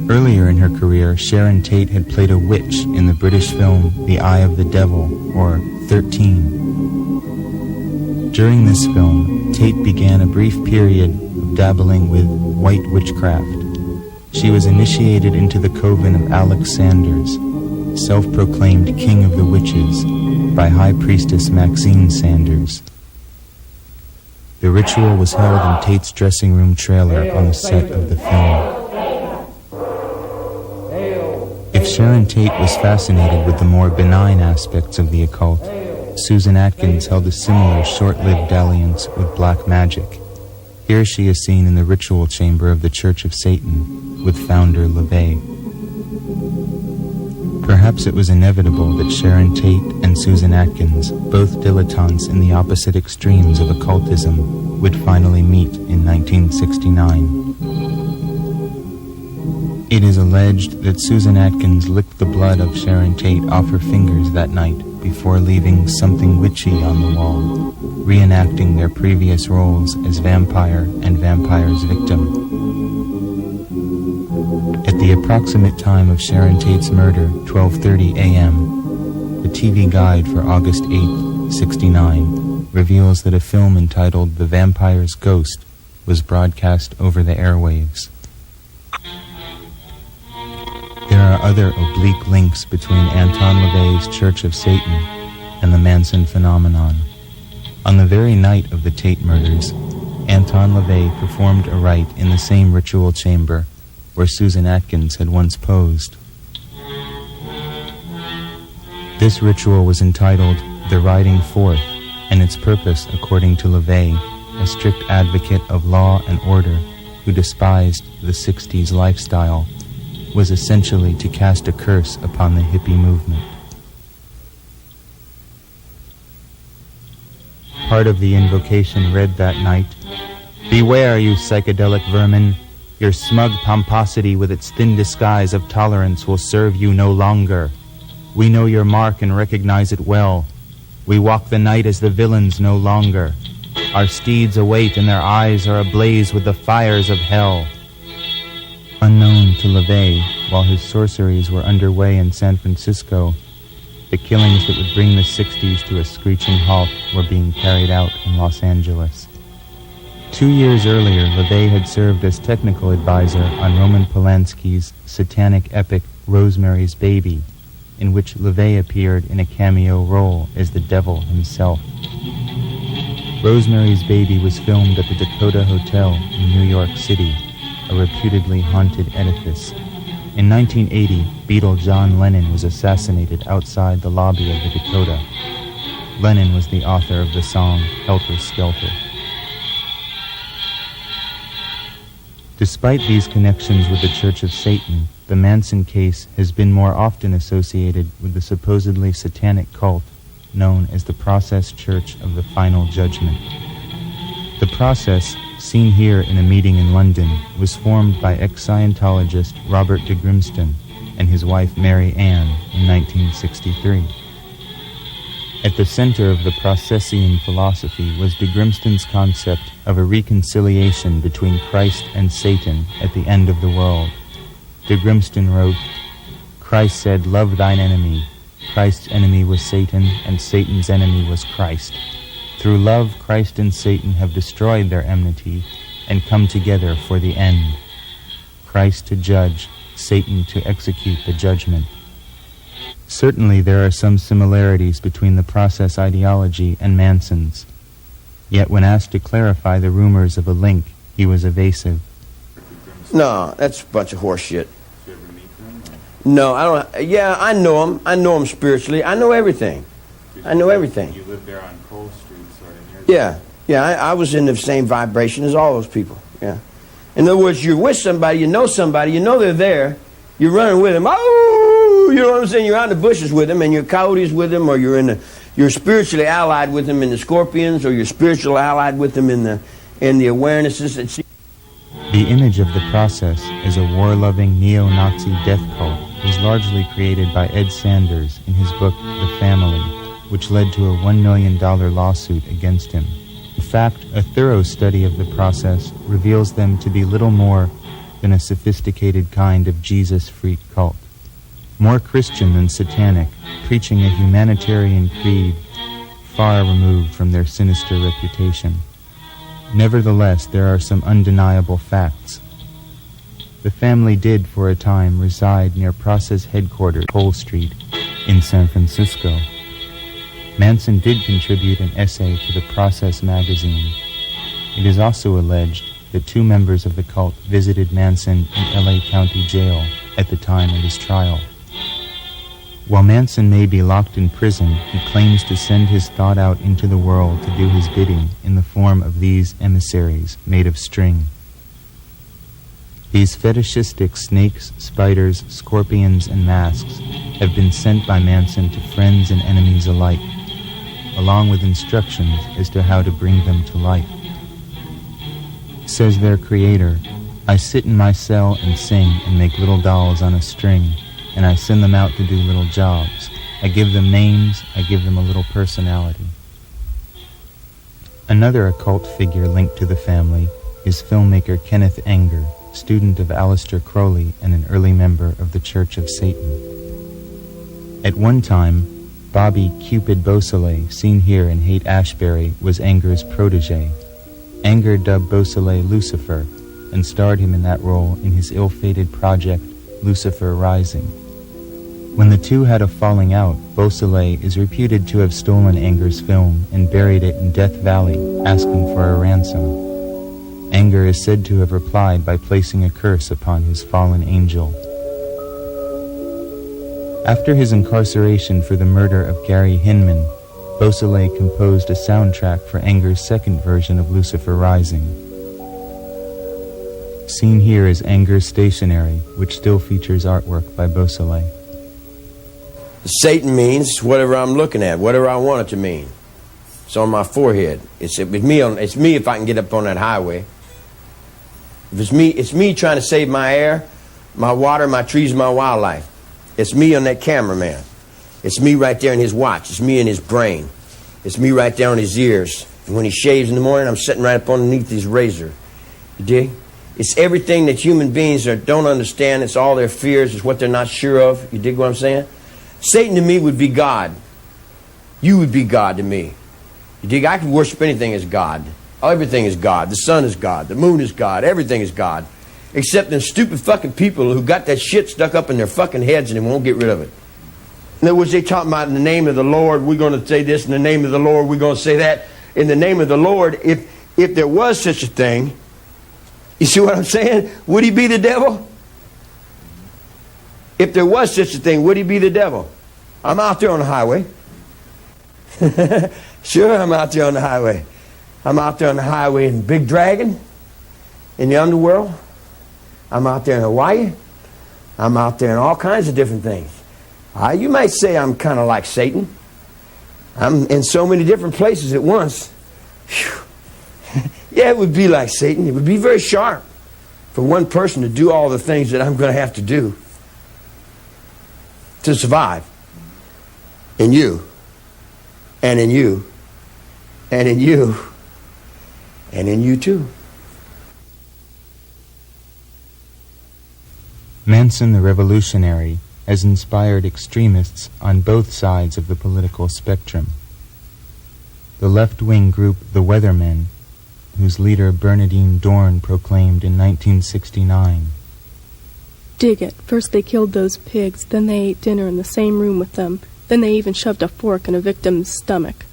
Earlier in her career, Sharon Tate had played a witch in the British film The Eye of the Devil, or 13. During this film, Tate began a brief period of dabbling with white witchcraft. She was initiated into the coven of Alex Sanders, self-proclaimed King of the Witches, by High Priestess Maxine Sanders. The ritual was held in Tate's dressing room trailer on the set of the film. If Sharon Tate was fascinated with the more benign aspects of the occult, Susan Atkins held a similar short-lived dalliance with black magic. Here she is seen in the ritual chamber of the Church of Satan with founder LaVey. Perhaps it was inevitable that Sharon Tate and Susan Atkins, both dilettantes in the opposite extremes of occultism, would finally meet in 1969. It is alleged that Susan Atkins licked the blood of Sharon Tate off her fingers that night before leaving something witchy on the wall, reenacting their previous roles as vampire and vampire's victim. At the approximate time of Sharon Tate's murder, 12:30 a.m., the TV guide for August 8, 69, reveals that a film entitled The Vampire's Ghost was broadcast over the airwaves. There are other oblique links between Anton LaVey's Church of Satan and the Manson phenomenon. On the very night of the Tate murders, Anton LaVey performed a rite in the same ritual chamber where Susan Atkins had once posed. This ritual was entitled The Riding Forth, and its purpose, according to LaVey, a strict advocate of law and order who despised the 60s lifestyle, was essentially to cast a curse upon the hippie movement. Part of the invocation read that night, "Beware, you psychedelic vermin. Your smug pomposity with its thin disguise of tolerance will serve you no longer. We know your mark and recognize it well. We walk the night as the villains no longer. Our steeds await and their eyes are ablaze with the fires of hell." Unknown to LaVey, while his sorceries were underway in San Francisco, the killings that would bring the 60s to a screeching halt were being carried out in Los Angeles. 2 years earlier, LaVey had served as technical advisor on Roman Polanski's satanic epic Rosemary's Baby, in which LaVey appeared in a cameo role as the devil himself. Rosemary's Baby was filmed at the Dakota Hotel in New York City, a reputedly haunted edifice. In 1980, Beatle John Lennon was assassinated outside the lobby of the Dakota. Lennon was the author of the song Helter Skelter. Despite these connections with the Church of Satan, the Manson case has been more often associated with the supposedly satanic cult known as the Process Church of the Final Judgment. The Process, seen here in a meeting in London, was formed by ex-Scientologist Robert de Grimston and his wife Mary Ann in 1963. At the center of the Processian philosophy was de Grimston's concept of a reconciliation between Christ and Satan at the end of the world. De Grimston wrote, "Christ said, 'Love thine enemy.' Christ's enemy was Satan, and Satan's enemy was Christ. Through love, Christ and Satan have destroyed their enmity and come together for the end. Christ to judge, Satan to execute the judgment." Certainly there are some similarities between the Process ideology and Manson's. Yet when asked to clarify the rumors of a link, he was evasive. No, that's a bunch of horse shit. No, I don't. Yeah, I know him. I know him spiritually. I know everything. I know everything. You lived there on Cole Street, sort of near. Yeah. I was in the same vibration as all those people. Yeah. In other words, you're with somebody, you know they're there, you're running with them. Oh, you know what I'm saying? You're out in the bushes with them, and you're coyotes with them, or you're spiritually allied with them in the scorpions, or you're spiritually allied with them in the awarenesses that. The image of the process as a war-loving neo-Nazi death cult was largely created by Ed Sanders in his book The Family, which led to a $1 million lawsuit against him. In fact, a thorough study of the process reveals them to be little more than a sophisticated kind of Jesus freak cult. More Christian than satanic, preaching a humanitarian creed far removed from their sinister reputation. Nevertheless, there are some undeniable facts. The family did, for a time, reside near Process headquarters, Cole Street, in San Francisco. Manson did contribute an essay to the Process magazine. It is also alleged that 2 members of the cult visited Manson in LA County Jail at the time of his trial. While Manson may be locked in prison, he claims to send his thought out into the world to do his bidding in the form of these emissaries made of string. These fetishistic snakes, spiders, scorpions, and masks have been sent by Manson to friends and enemies alike, along with instructions as to how to bring them to life. Says their creator, "I sit in my cell and sing and make little dolls on a string, and I send them out to do little jobs. I give them names, I give them a little personality." Another occult figure linked to the family is filmmaker Kenneth Anger, student of Aleister Crowley and an early member of the Church of Satan. At one time, Bobby Cupid Beausoleil, seen here in Haight-Ashbury, was Anger's protege. Anger dubbed Beausoleil Lucifer and starred him in that role in his ill-fated project Lucifer Rising. When the two had a falling out, Beausoleil is reputed to have stolen Anger's film and buried it in Death Valley, asking for a ransom. Anger is said to have replied by placing a curse upon his fallen angel. After his incarceration for the murder of Gary Hinman, Beausoleil composed a soundtrack for Anger's second version of Lucifer Rising. Seen here is Anger's stationery, which still features artwork by Beausoleil. Satan means whatever I'm looking at, whatever I want it to mean. It's on my forehead. It's me if I can get up on that highway. If it's me trying to save my air, my water, my trees, my wildlife. It's me on that cameraman. It's me right there in his watch. It's me in his brain. It's me right there on his ears. And when he shaves in the morning, I'm sitting right up underneath his razor. You dig? It's everything that human beings don't understand. It's all their fears. It's what they're not sure of. You dig what I'm saying? Satan to me would be God. You would be God to me. You dig? I can worship anything as God. Everything is God. The sun is God. The moon is God. Everything is God. Except them stupid fucking people who got that shit stuck up in their fucking heads and they won't get rid of it. In other words, they talk about in the name of the Lord, we're going to say this. In the name of the Lord, we're going to say that. In the name of the Lord, if there was such a thing, you see what I'm saying? Would he be the devil? If there was such a thing, would he be the devil? I'm out there on the highway. Sure, I'm out there on the highway. I'm out there on the highway in Big Dragon, in the underworld. I'm out there in Hawaii. I'm out there in all kinds of different things. You might say I'm kind of like Satan. I'm in so many different places at once. Yeah, it would be like Satan. It would be very sharp for one person to do all the things that I'm going to have to do to survive. In you, and in you, and in you, and in you too. Manson the Revolutionary has inspired extremists on both sides of the political spectrum. The left-wing group The Weathermen, whose leader Bernardine Dorn proclaimed in 1969. Dig it. First they killed those pigs, then they ate dinner in the same room with them, then they even shoved a fork in a victim's stomach.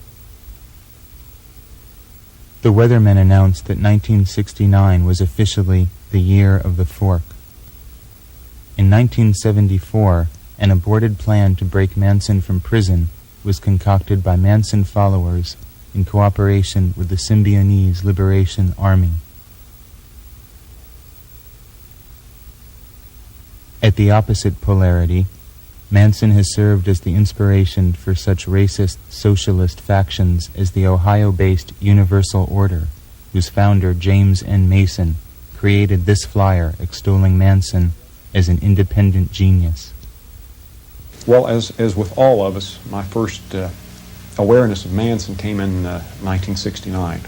The Weathermen announced that 1969 was officially the year of the fork. In 1974, an aborted plan to break Manson from prison was concocted by Manson followers in cooperation with the Symbionese Liberation Army. At the opposite polarity, Manson has served as the inspiration for such racist socialist factions as the Ohio-based Universal Order, whose founder, James N. Mason, created this flyer extolling Manson as an independent genius. Well, as with all of us, my first awareness of Manson came in 1969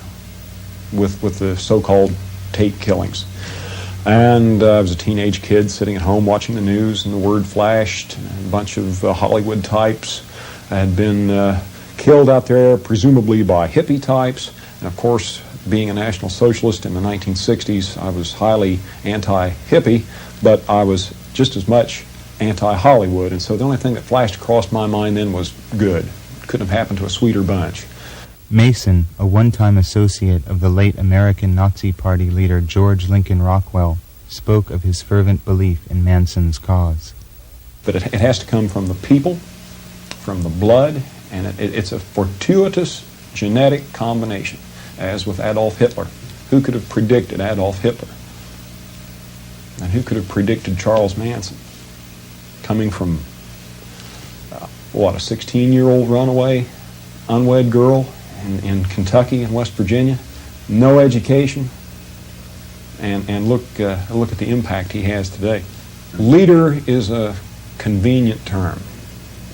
with the so-called Tate killings. And I was a teenage kid sitting at home watching the news, and the word flashed. A bunch of Hollywood types had been killed out there, presumably by hippie types. And of course, being a National Socialist in the 1960s, I was highly anti-hippie, but I was just as much anti-Hollywood. And so the only thing that flashed across my mind then was good. Couldn't have happened to a sweeter bunch. Mason, a one-time associate of the late American Nazi Party leader George Lincoln Rockwell, spoke of his fervent belief in Manson's cause. But it has to come from the people, from the blood, and it's a fortuitous genetic combination, as with Adolf Hitler. Who could have predicted Adolf Hitler? And who could have predicted Charles Manson? Coming from, a 16-year-old runaway, unwed girl in Kentucky and West Virginia, no education, and look at the impact he has today. Leader is a convenient term,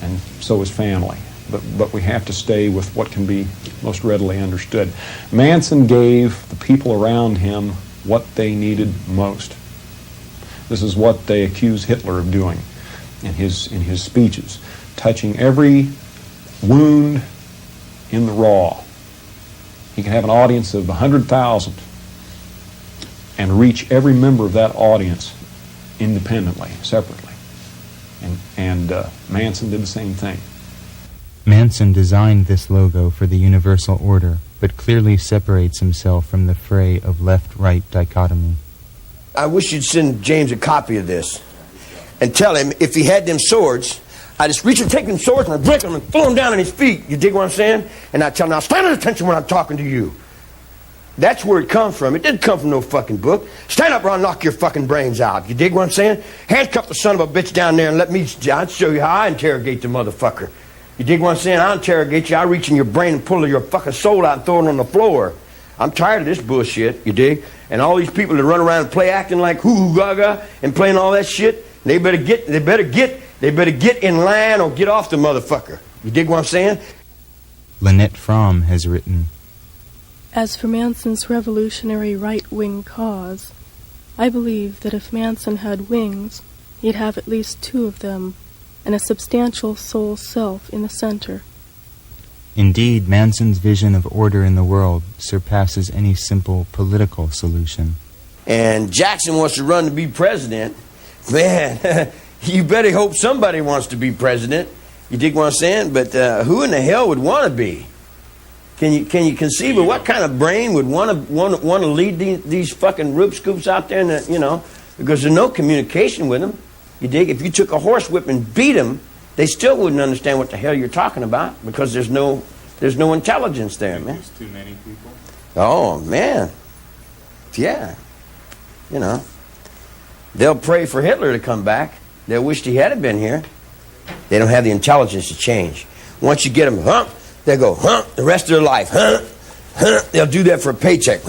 and so is family, but we have to stay with what can be most readily understood. Manson gave the people around him what they needed most. This is what they accuse Hitler of doing in his speeches, touching every wound in the raw. He can have an audience of 100,000 and reach every member of that audience independently, separately. And Manson did the same thing. Manson designed this logo for the Universal Order, but clearly separates himself from the fray of left-right dichotomy. I wish you'd send James a copy of this and tell him if he had them swords, I just reach and take them swords and I break them and throw them down on his feet. You dig what I'm saying? And I tell him, now stand at attention when I'm talking to you. That's where it comes from. It didn't come from no fucking book. Stand up or I'll knock your fucking brains out. You dig what I'm saying? Handcuff the son of a bitch down there and I'll show you how I interrogate the motherfucker. You dig what I'm saying? I'll interrogate you. I'll reach in your brain and pull your fucking soul out and throw it on the floor. I'm tired of this bullshit, you dig? And all these people that run around and play acting like hoo-hoo gaga and playing all that shit, they better get in line or get off the motherfucker. You dig what I'm saying? Lynette Fromm has written, As for Manson's revolutionary right-wing cause, I believe that if Manson had wings, he'd have at least two of them, and a substantial soul self in the center. Indeed, Manson's vision of order in the world surpasses any simple political solution. And Jackson wants to run to be president. Man, you better hope somebody wants to be president. You dig what I'm saying? But who in the hell would want to be? Can you conceive of what kind of brain would want to lead these fucking rube scoops out there? Because there's no communication with them. You dig? If you took a horsewhip and beat them, they still wouldn't understand what the hell you're talking about because there's no intelligence there, man. There's too many people. Oh man, yeah. They'll pray for Hitler to come back. They'll wish he hadn't been here. They don't have the intelligence to change. Once you get them, they'll go, the rest of their life, They'll do that for a paycheck,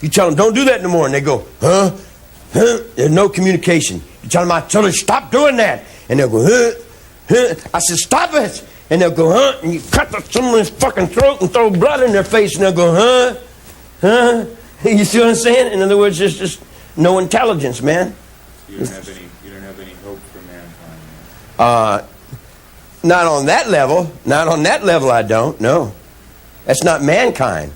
You tell them, don't do that no more, and they go, There's no communication. You tell them, I tell them, stop doing that, and they'll go, I said, stop it, and they'll go, and you cut someone's fucking throat and throw blood in their face, and they'll go, You see what I'm saying? In other words, there's just no intelligence, man. You don't have any hope for mankind. Not on that level. Not on that level, I don't. No. That's not mankind.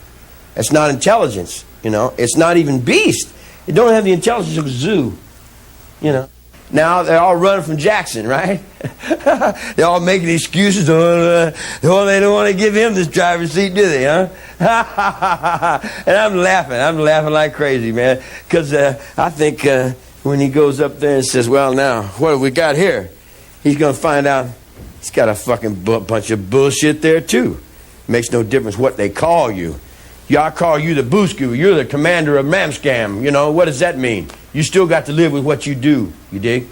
That's not intelligence. It's not even beast. It don't have the intelligence of a zoo. Now they're all running from Jackson, right? They're all making excuses. They don't want to give him this driver's seat, do they, huh? And I'm laughing like crazy, man. Because I think when he goes up there and says, well, now, what have we got here? He's going to find out he's got a fucking bunch of bullshit there, too. Makes no difference what they call you. Yeah, I call you the Boosku. You're the commander of Mamscam. You know, what does that mean? You still got to live with what you do. You dig?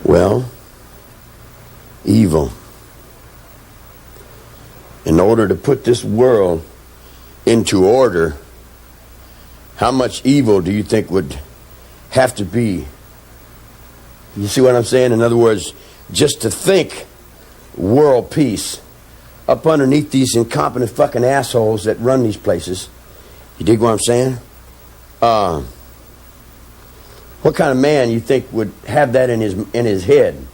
Well, evil. In order to put this world into order, how much evil do you think would have to be? You see what I'm saying? In other words, just to think world peace up underneath these incompetent fucking assholes that run these places. You dig what I'm saying? What kind of man you think would have that in his head?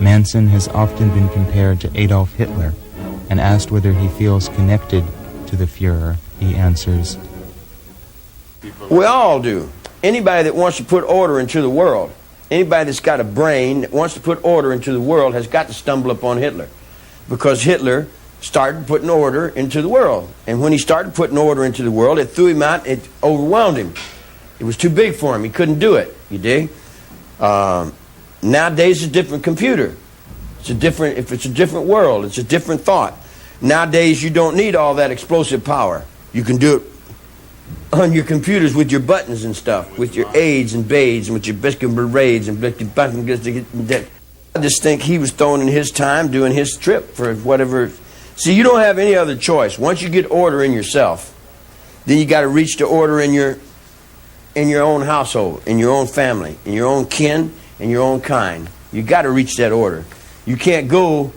Manson has often been compared to Adolf Hitler, and asked whether he feels connected to the Fuhrer, he answers, "We all do. Anybody that wants to put order into the world, anybody that's got a brain that wants to put order into the world has got to stumble upon Hitler. Because Hitler started putting order into the world. And when he started putting order into the world, it threw him out, it overwhelmed him. It was too big for him. He couldn't do it, you dig? Nowadays, it's a different computer. If it's a different world, it's a different thought. Nowadays, you don't need all that explosive power. You can do it on your computers with your buttons and stuff, with your aids and baids, and with your biscuit braids and biscuit. I just think he was throwing in his time doing his trip for whatever. See, you don't have any other choice. Once you get order in yourself, then you got to reach the order in your own household, in your own family, in your own kin, in your own kind. You got to reach that order. You can't go.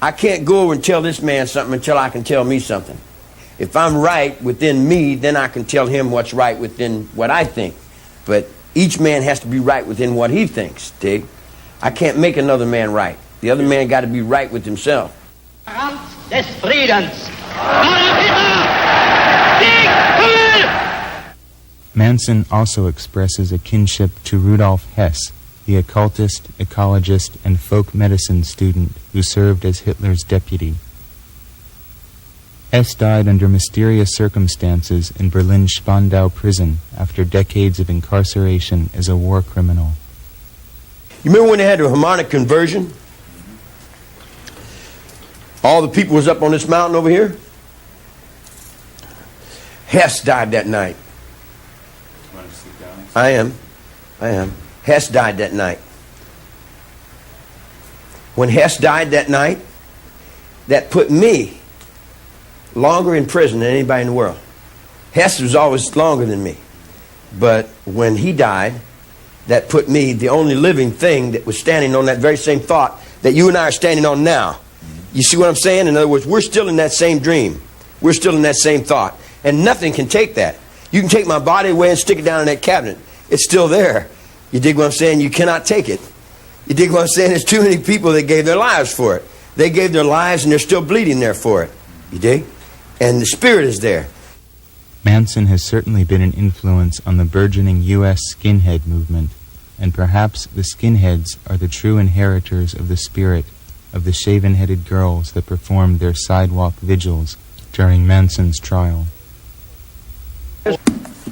I can't go and tell this man something until I can tell me something. If I'm right within me, then I can tell him what's right within what I think. But each man has to be right within what he thinks, dig? I can't make another man right. The other man got to be right with himself. Des Friedens. Manson also expresses a kinship to Rudolf Hess, the occultist, ecologist, and folk medicine student who served as Hitler's deputy. Hess died under mysterious circumstances in Berlin's Spandau prison after decades of incarceration as a war criminal. You remember when they had the harmonic conversion? All the people was up on this mountain over here. Hess died that night. Want to sit down? I am. Hess died that night. When Hess died that night, that put me longer in prison than anybody in the world. Hess was always longer than me. But when he died, that put me, the only living thing that was standing on that very same thought that you and I are standing on now. You see what I'm saying? In other words, we're still in that same dream. We're still in that same thought. And nothing can take that. You can take my body away and stick it down in that cabinet. It's still there. You dig what I'm saying? You cannot take it. You dig what I'm saying? There's too many people that gave their lives for it. They gave their lives and they're still bleeding there for it. You dig? And the spirit is there. Manson has certainly been an influence on the burgeoning U.S. skinhead movement, and perhaps the skinheads are the true inheritors of the spirit of the shaven-headed girls that performed their sidewalk vigils during Manson's trial.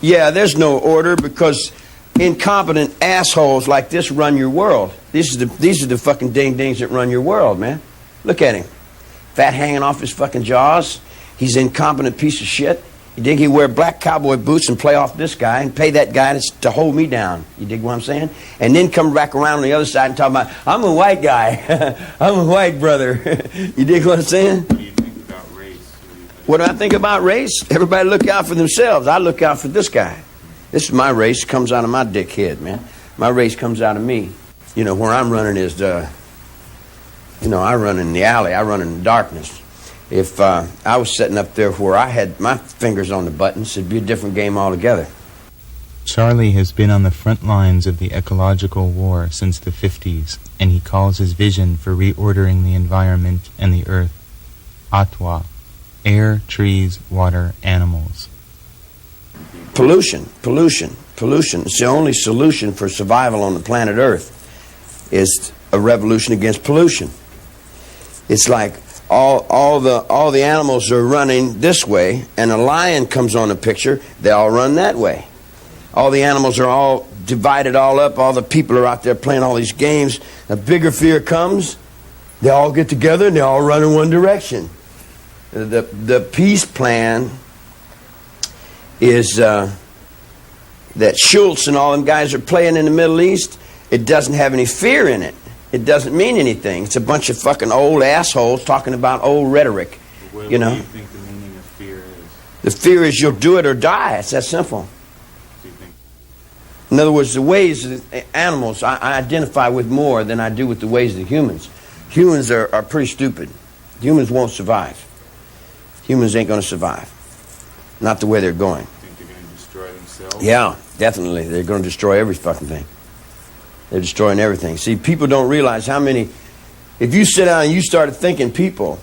Yeah, there's no order because incompetent assholes like this run your world. These are the fucking ding-dings that run your world, man. Look at him. Fat hanging off his fucking jaws. He's an incompetent piece of shit. You dig? He wear black cowboy boots and play off this guy and pay that guy to hold me down. You dig what I'm saying? And then come back around on the other side and talk about, I'm a white guy. I'm a white brother. You dig what I'm saying? What do you think about race? What do I think about race? Everybody look out for themselves. I look out for this guy. This is my race. Comes out of my dick head, man. My race comes out of me. You know, where I'm running is I run in the alley. I run in the darkness. If I was sitting up there where I had my fingers on the buttons, it'd be a different game altogether. Charlie has been on the front lines of the ecological war since the 50s, and he calls his vision for reordering the environment and the earth Atwa, air, trees, water, animals. Pollution. It's the only solution for survival on the planet Earth is a revolution against pollution. It's like all the animals are running this way, and a lion comes on the picture, they all run that way. All the animals are all divided all up, all the people are out there playing all these games. A bigger fear comes, they all get together and they all run in one direction. The peace plan is that Schultz and all them guys are playing in the Middle East. It doesn't have any fear in it. It doesn't mean anything. It's a bunch of fucking old assholes talking about old rhetoric. What you know? do you think the meaning of fear is? The fear is you'll do it or die. It's that simple. Do you think? In other words, the ways of the animals I identify with more than I do with the ways of the humans. Humans are pretty stupid. Humans won't survive. Humans ain't going to survive. Not the way they're going. Think they're going to destroy themselves? Yeah, definitely. They're going to destroy every fucking thing. They're destroying everything. See, people don't realize how many... If you sit down and you started thinking people,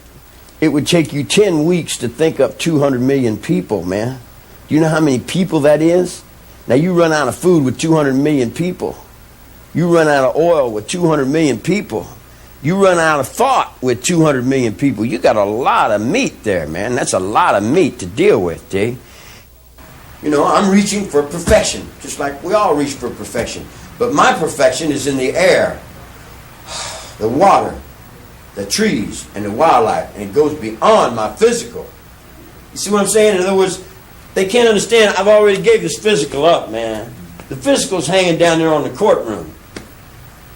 it would take you 10 weeks to think up 200 million people, man. Do you know how many people that is? Now, you run out of food with 200 million people. You run out of oil with 200 million people. You run out of thought with 200 million people. You got a lot of meat there, man. That's a lot of meat to deal with, D. You know, I'm reaching for perfection, just like we all reach for perfection. But my perfection is in the air, the water, the trees, and the wildlife. And it goes beyond my physical. You see what I'm saying? In other words, they can't understand. I've already gave this physical up, man. The physical's hanging down there on the courtroom.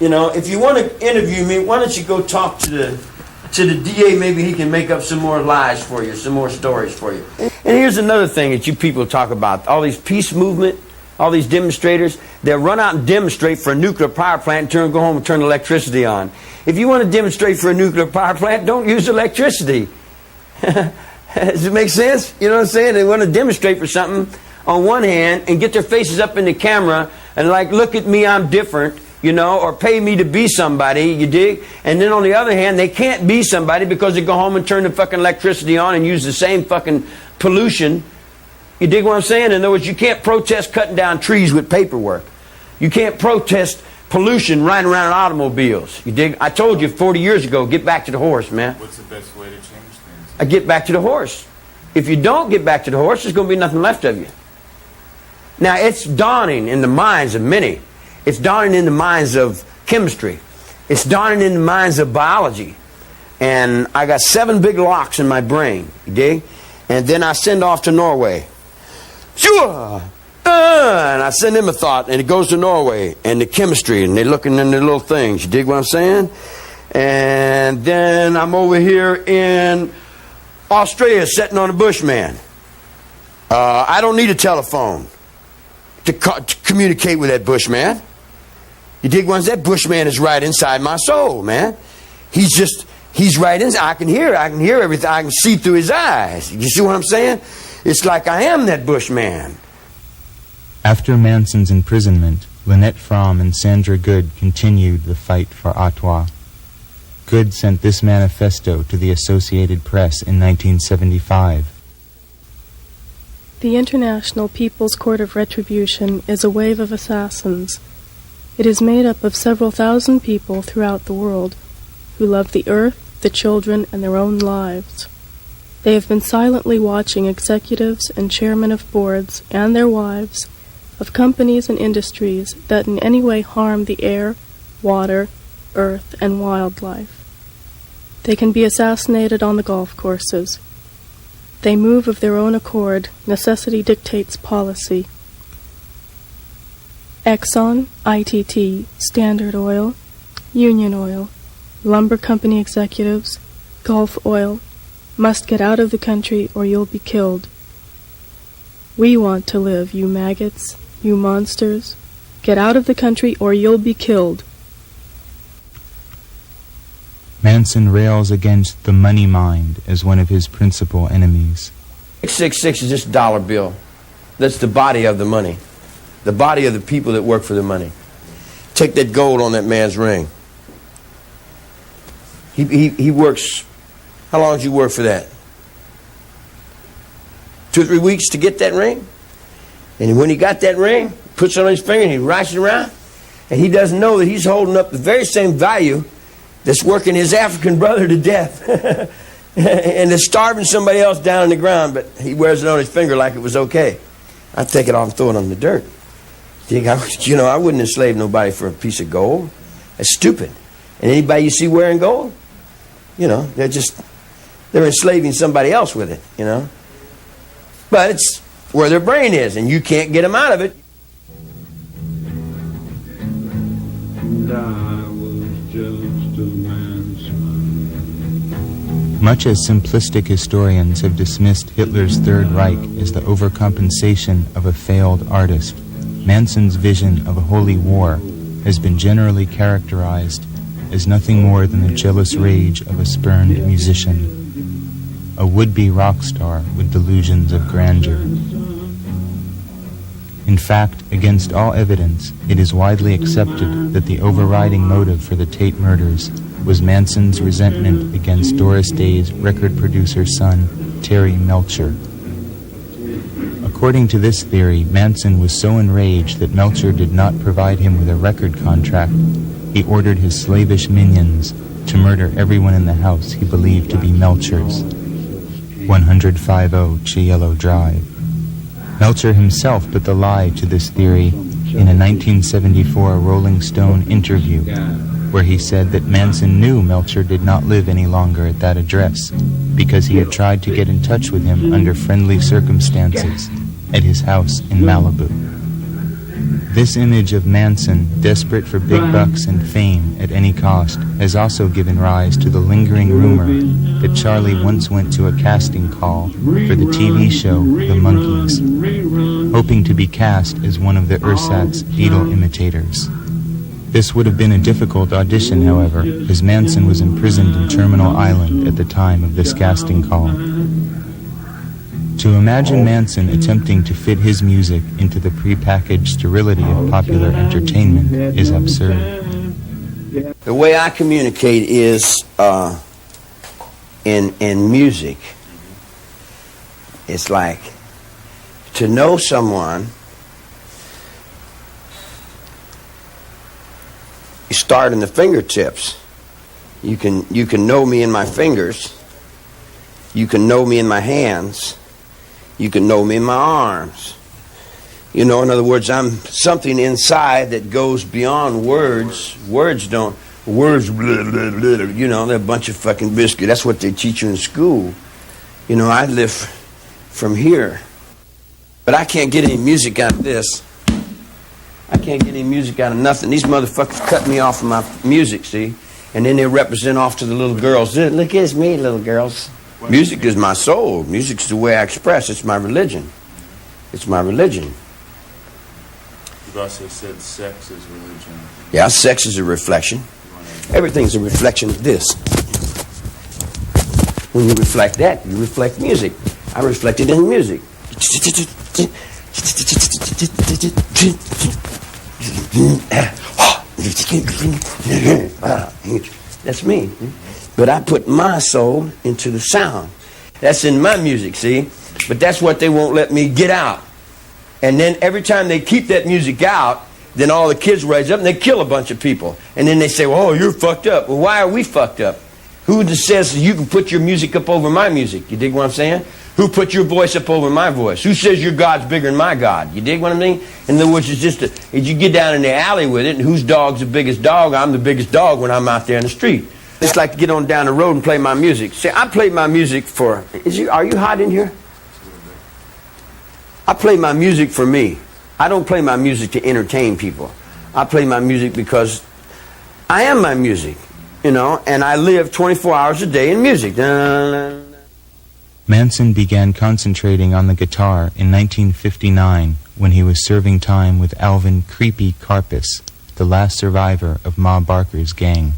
You know, if you want to interview me, why don't you go talk to the DA? Maybe he can make up some more lies for you, some more stories for you. And here's another thing that you people talk about. All these peace movement, all these demonstrators, they'll run out and demonstrate for a nuclear power plant and go home and turn electricity on. If you want to demonstrate for a nuclear power plant, don't use electricity. Does it make sense? You know what I'm saying? They want to demonstrate for something on one hand and get their faces up in the camera and like, look at me, I'm different, you know, or pay me to be somebody, you dig? And then on the other hand, they can't be somebody because they go home and turn the fucking electricity on and use the same fucking pollution. You dig what I'm saying? In other words, you can't protest cutting down trees with paperwork. You can't protest pollution riding around in automobiles. You dig? I told you 40 years ago, get back to the horse, man. What's the best way to change things? I get back to the horse. If you don't get back to the horse, there's going to be nothing left of you. Now, it's dawning in the minds of many. It's dawning in the minds of chemistry. It's dawning in the minds of biology. And I got 7 big locks in my brain, you dig? And then I send off to Norway. Sure! And I send him a thought, and it goes to Norway, and the chemistry, and they're looking in their little things. You dig what I'm saying? And then I'm over here in Australia sitting on a bushman. I don't need a telephone to communicate with that bushman. You dig what I'm saying? That bushman is right inside my soul, man. He's right inside. I can hear everything. I can see through his eyes. You see what I'm saying? It's like I am that bushman. After Manson's imprisonment, Lynette Fromm and Sandra Good continued the fight for Ottawa. Good sent this manifesto to the Associated Press in 1975. The International People's Court of Retribution is a wave of assassins. It is made up of several thousand people throughout the world who love the earth, the children, and their own lives. They have been silently watching executives and chairmen of boards and their wives of companies and industries that in any way harm the air, water, earth, and wildlife. They can be assassinated on the golf courses. They move of their own accord. Necessity dictates policy. Exxon, ITT, Standard Oil, Union Oil, lumber company executives, Gulf Oil, must get out of the country or you'll be killed. We want to live, you maggots, you monsters. Get out of the country or you'll be killed. Manson rails against the money mind as one of his principal enemies. 666 is just a dollar bill. That's the body of the money. The body of the people that work for the money. Take that gold on that man's ring. He works. How long did you work for that? 2 or 3 weeks to get that ring? And when he got that ring, puts it on his finger and he writes it around, and he doesn't know that he's holding up the very same value that's working his African brother to death. And is starving somebody else down on the ground, but he wears it on his finger like it was okay. I'd take it off and throw it on the dirt. I wouldn't enslave nobody for a piece of gold. That's stupid. And anybody you see wearing gold, they're enslaving somebody else with it, But it's where their brain is, and you can't get them out of it. And I was just a man's son. Much as simplistic historians have dismissed Hitler's Third Reich as the overcompensation of a failed artist, Manson's vision of a holy war has been generally characterized as nothing more than the jealous rage of a spurned musician, a would-be rock star with delusions of grandeur. In fact, against all evidence, it is widely accepted that the overriding motive for the Tate murders was Manson's resentment against Doris Day's record producer's son, Terry Melcher. According to this theory, Manson was so enraged that Melcher did not provide him with a record contract. He ordered his slavish minions to murder everyone in the house he believed to be Melcher's. 150 Cielo Drive. Melcher himself put the lie to this theory in a 1974 Rolling Stone interview, where he said that Manson knew Melcher did not live any longer at that address because he had tried to get in touch with him under friendly circumstances at his house in Malibu. This image of Manson, desperate for big bucks and fame at any cost, has also given rise to the lingering rumor that Charlie once went to a casting call for the TV show The Monkees, hoping to be cast as one of the ersatz Beatle imitators. This would have been a difficult audition, however, as Manson was imprisoned in Terminal Island at the time of this casting call. To imagine Manson attempting to fit his music into the prepackaged sterility of popular entertainment is absurd. The way I communicate is in music. It's like to know someone, you start in the fingertips. You can know me in my fingers. You can know me in my hands. You can know me in my arms. In other words, I'm something inside that goes beyond words. Words, blah, blah, blah, they're a bunch of fucking biscuit. That's what they teach you in school. I live from here. But I can't get any music out of this. I can't get any music out of nothing. These motherfuckers cut me off of my music, see? And then they represent off to the little girls. Look at me, little girls. Music is my soul. Music's the way I express. It's my religion. It's my religion. You've also said sex is religion. Yeah, sex is a reflection. Everything's a reflection of this. When you reflect that, you reflect music. I reflect it in music. That's me. But I put my soul into the sound. That's in my music, see? But that's what they won't let me get out. And then every time they keep that music out, then all the kids rise up and they kill a bunch of people. And then they say, well, oh, you're fucked up. Well, why are we fucked up? Who says you can put your music up over my music? You dig what I'm saying? Who put your voice up over my voice? Who says your God's bigger than my God? You dig what I mean? In other words, it's just if you get down in the alley with it, and whose dog's the biggest dog? I'm the biggest dog when I'm out there in the street. It's like to get on down the road and play my music. See, I play my music for... Are you hot in here? I play my music for me. I don't play my music to entertain people. I play my music because I am my music, and I live 24 hours a day in music. Manson began concentrating on the guitar in 1959 when he was serving time with Alvin Creepy Karpis, the last survivor of Ma Barker's gang.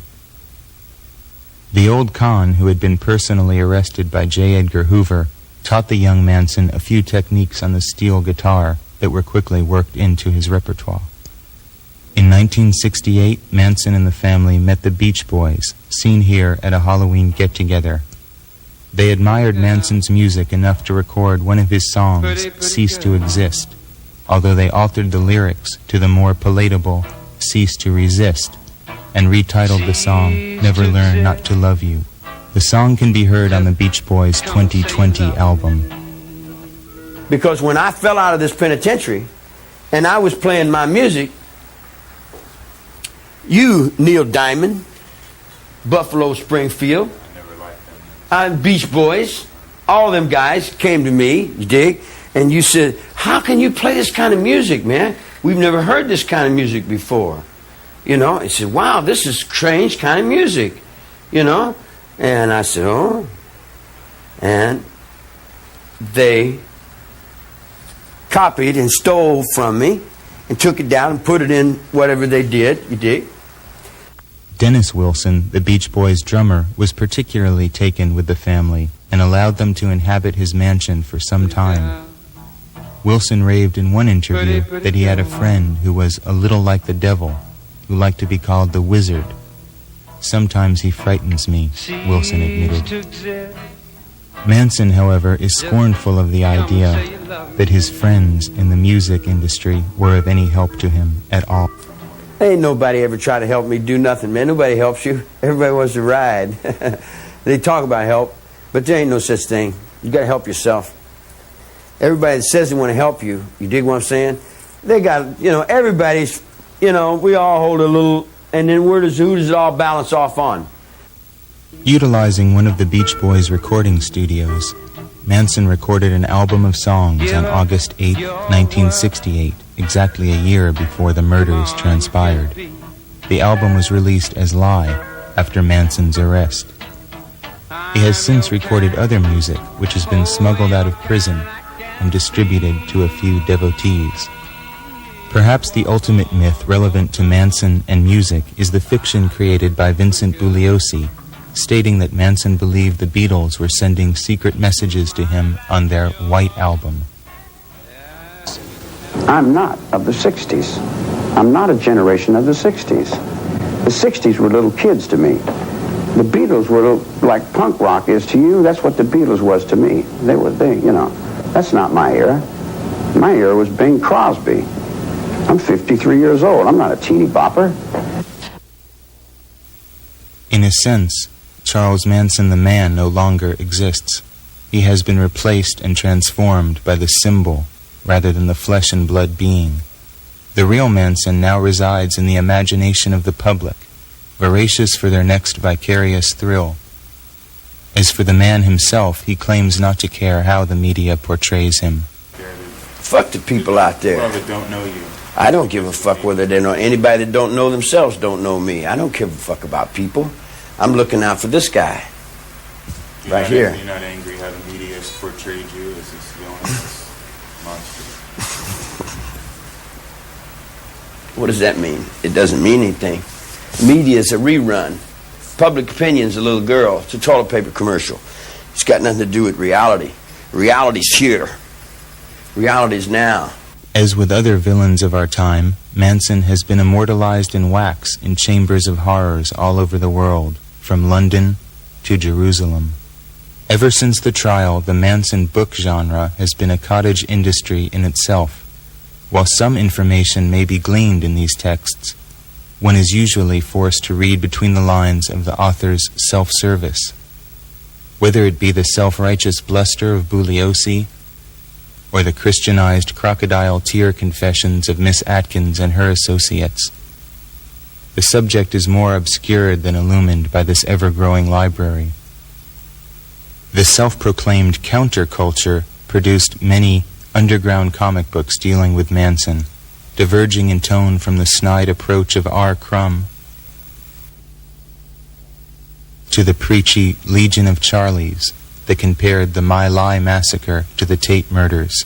The old con, who had been personally arrested by J. Edgar Hoover, taught the young Manson a few techniques on the steel guitar that were quickly worked into his repertoire. In 1968, Manson and the family met the Beach Boys, seen here at a Halloween get-together. They admired Manson's music enough to record one of his songs, Cease to Exist, although they altered the lyrics to the more palatable Cease to Resist and retitled the song Never Learn Not to Love You. The song can be heard on the Beach Boys' 2020 album. Because when I fell out of this penitentiary and I was playing my music, you, Neil Diamond, Buffalo Springfield, Beach Boys, all them guys came to me, you dig, and you said, how can you play this kind of music, man? We've never heard this kind of music before. You know, I said, wow, this is strange kind of music, you know? And I said, oh. And they copied and stole from me and took it down and put it in whatever they did, you dig? Dennis Wilson, the Beach Boys drummer, was particularly taken with the family and allowed them to inhabit his mansion for some time. Wilson raved in one interview that he had a friend who was a little like the devil, who liked to be called the wizard. Sometimes he frightens me, Wilson admitted. Manson, however, is scornful of the idea that his friends in the music industry were of any help to him at all. Ain't nobody ever tried to help me do nothing, man. Nobody helps you. Everybody wants to ride. They talk about help, but there ain't no such thing. You got to help yourself. Everybody that says they want to help you, you dig what I'm saying? They got, you know, everybody's, you know, we all hold a little, and then who does it all balance off on? Utilizing one of the Beach Boys' recording studios, Manson recorded an album of songs on August 8, 1968, exactly a year before the murders transpired. The album was released as Lie after Manson's arrest. He has since recorded other music which has been smuggled out of prison and distributed to a few devotees. Perhaps the ultimate myth relevant to Manson and music is the fiction created by Vincent Bugliosi, stating that Manson believed the Beatles were sending secret messages to him on their White Album. I'm not of the 60s. I'm not a generation of the 60s. The 60s were little kids to me. The Beatles were like punk rock is to you. That's what the Beatles was to me. They, you know, that's not my era. My era was Bing Crosby. I'm 53 years old. I'm not a teeny bopper. In a sense, Charles Manson the man no longer exists. He has been replaced and transformed by the symbol rather than the flesh and blood being. The real Manson now resides in the imagination of the public, voracious for their next vicarious thrill. As for the man himself, he claims not to care how the media portrays him. Fuck the people out there. Well, that don't know you. I don't give a fuck whether they know. Anybody that don't know themselves don't know me. I don't give a fuck about people. I'm looking out for this guy. Right here. You're not angry how the media has portrayed you as this villainous monster? What does that mean? It doesn't mean anything. Media is a rerun. Public opinion's a little girl. It's a toilet paper commercial. It's got nothing to do with reality. Reality's here. Reality's now. As with other villains of our time, Manson has been immortalized in wax in chambers of horrors all over the world, from London to Jerusalem. Ever since the trial, the Manson book genre has been a cottage industry in itself. While some information may be gleaned in these texts, one is usually forced to read between the lines of the author's self-service. Whether it be the self-righteous bluster of Bugliosi, or the Christianized crocodile tear confessions of Miss Atkins and her associates, the subject is more obscured than illumined by this ever-growing library. The self-proclaimed counterculture produced many underground comic books dealing with Manson, diverging in tone from the snide approach of R. Crumb to the preachy Legion of Charlies that compared the My Lai massacre to the Tate murders.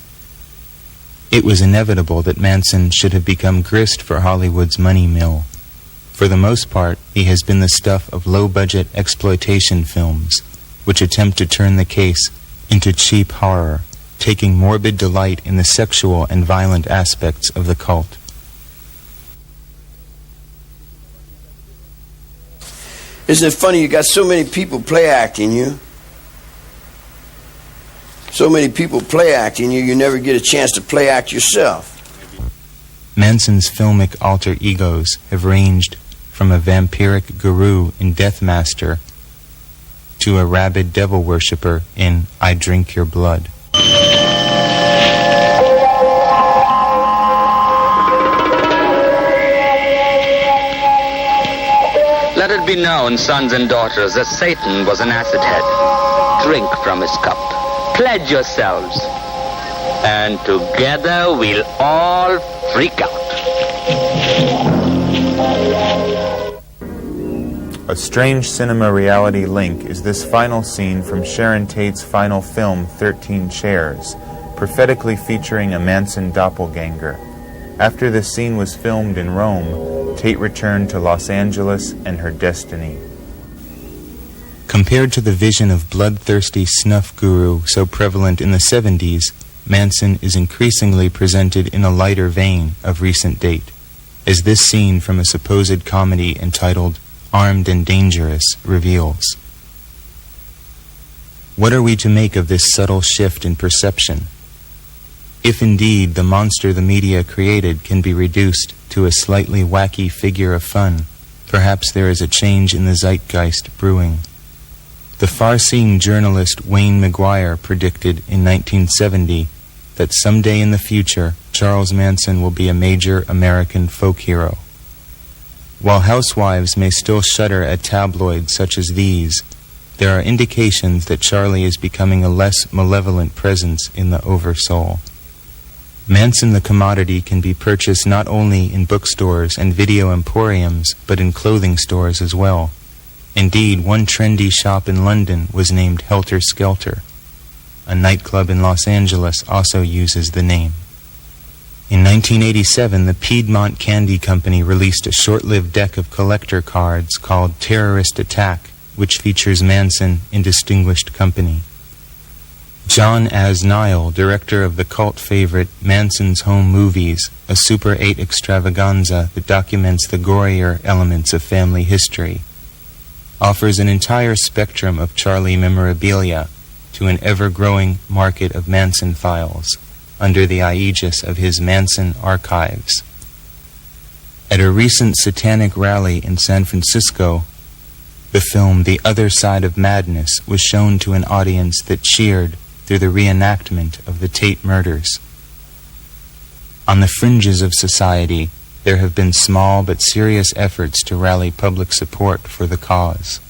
It was inevitable that Manson should have become grist for Hollywood's money mill. For the most part, he has been the stuff of low-budget exploitation films, which attempt to turn the case into cheap horror, taking morbid delight in the sexual and violent aspects of the cult. Isn't it funny you got so many people play acting you? So many people play acting you, you never get a chance to play act yourself. Manson's filmic alter egos have ranged from a vampiric guru in Death Master to a rabid devil worshipper in I Drink Your Blood. Let it be known, sons and daughters, that Satan was an acid head. Drink from his cup. Pledge yourselves. And together we'll all freak out. A strange cinema reality link is this final scene from Sharon Tate's final film, 13 Chairs, prophetically featuring a Manson doppelganger. After this scene was filmed in Rome, Tate returned to Los Angeles and her destiny. Compared to the vision of bloodthirsty snuff guru so prevalent in the 70s, Manson is increasingly presented in a lighter vein of recent date, as this scene from a supposed comedy entitled Armed and Dangerous reveals. What are we to make of this subtle shift in perception? If indeed the monster the media created can be reduced to a slightly wacky figure of fun, perhaps there is a change in the zeitgeist brewing. The far-seeing journalist Wayne McGuire predicted in 1970 that someday in the future, Charles Manson will be a major American folk hero. While housewives may still shudder at tabloids such as these, there are indications that Charlie is becoming a less malevolent presence in the oversoul. Manson the commodity can be purchased not only in bookstores and video emporiums, but in clothing stores as well. Indeed, one trendy shop in London was named Helter Skelter. A nightclub in Los Angeles also uses the name. In 1987, the Piedmont Candy Company released a short-lived deck of collector cards called Terrorist Attack, which features Manson in distinguished company. John Asnile, director of the cult favorite Manson's Home Movies, a Super 8 extravaganza that documents the gorier elements of family history, offers an entire spectrum of Charlie memorabilia to an ever-growing market of Manson files under the aegis of his Manson Archives. At a recent satanic rally in San Francisco, the film The Other Side of Madness was shown to an audience that cheered through the reenactment of the Tate murders. On the fringes of society, there have been small but serious efforts to rally public support for the cause.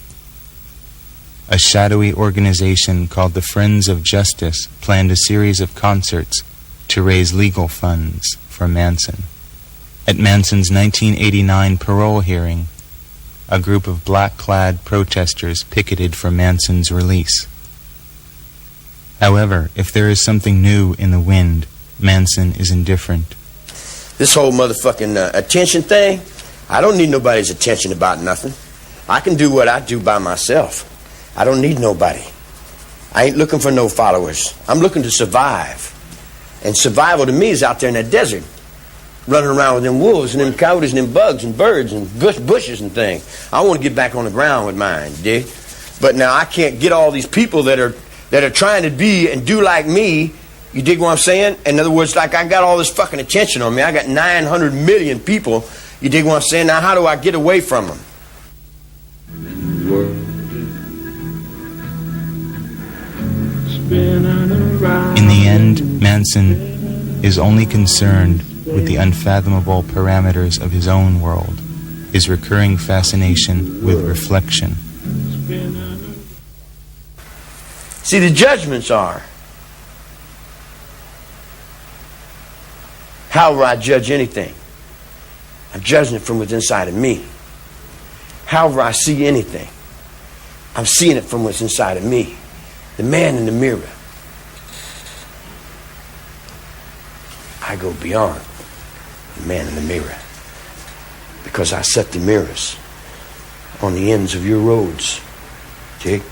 A shadowy organization called the Friends of Justice planned a series of concerts to raise legal funds for Manson. At Manson's 1989 parole hearing, a group of black-clad protesters picketed for Manson's release. However, if there is something new in the wind, Manson is indifferent. This whole motherfucking attention thing, I don't need nobody's attention about nothing. I can do what I do by myself. I don't need nobody. I ain't looking for no followers. I'm looking to survive. And survival to me is out there in that desert, running around with them wolves and them coyotes and them bugs and birds and bushes and things. I want to get back on the ground with mine, you dig? But now I can't get all these people that are trying to be and do like me. You dig what I'm saying? In other words, like I got all this fucking attention on me. I got 900 million people. You dig what I'm saying? Now how do I get away from them? In the end, Manson is only concerned with the unfathomable parameters of his own world, his recurring fascination with reflection. See, the judgments are, how will I judge anything? I'm judging it from what's inside of me. However I see anything, I'm seeing it from what's inside of me. The man in the mirror. I go beyond the man in the mirror because I set the mirrors on the ends of your roads, Jake.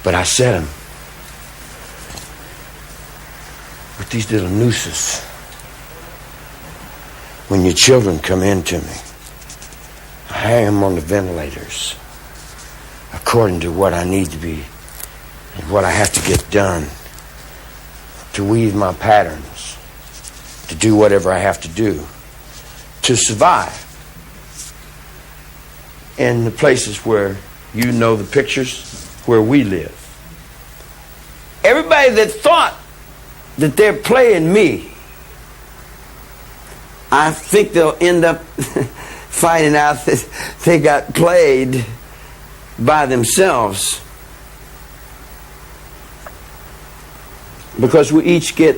But I set them with these little nooses. When your children come in to me, I hang them on the ventilators according to what I need to be and what I have to get done, to weave my patterns, to do whatever I have to do to survive. In the places where you know the pictures where we live. Everybody that thought that they're playing me, I think they'll end up finding out that they got played by themselves. Because we each get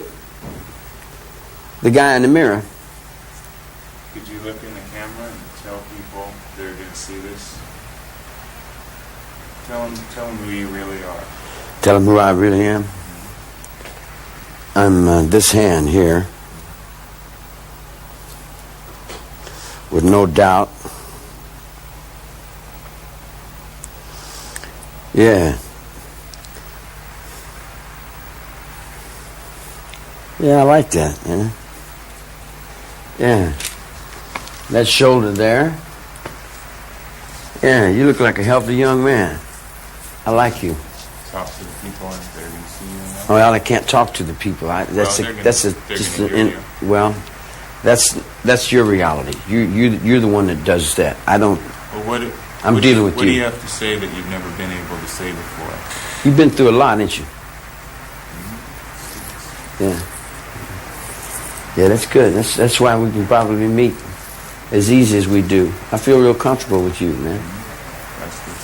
the guy in the mirror. Could you look in the camera and tell people they're going to see this? Tell them who you really are. Tell them who I really am. I'm this hand here. With no doubt. Yeah. Yeah, I like that. Yeah. Yeah. That shoulder there. Yeah, you look like a healthy young man. I like you. Talk to the people if they're going to see you. Well, I can't talk to the people. That's your reality. You're the one that does that. I don't. Well, I'm dealing with you. What do you have to say that you've never been able to say before? You've been through a lot, ain't you? Yeah. Yeah, that's good. That's why we can probably meet as easy as we do. I feel real comfortable with you, man. That's good.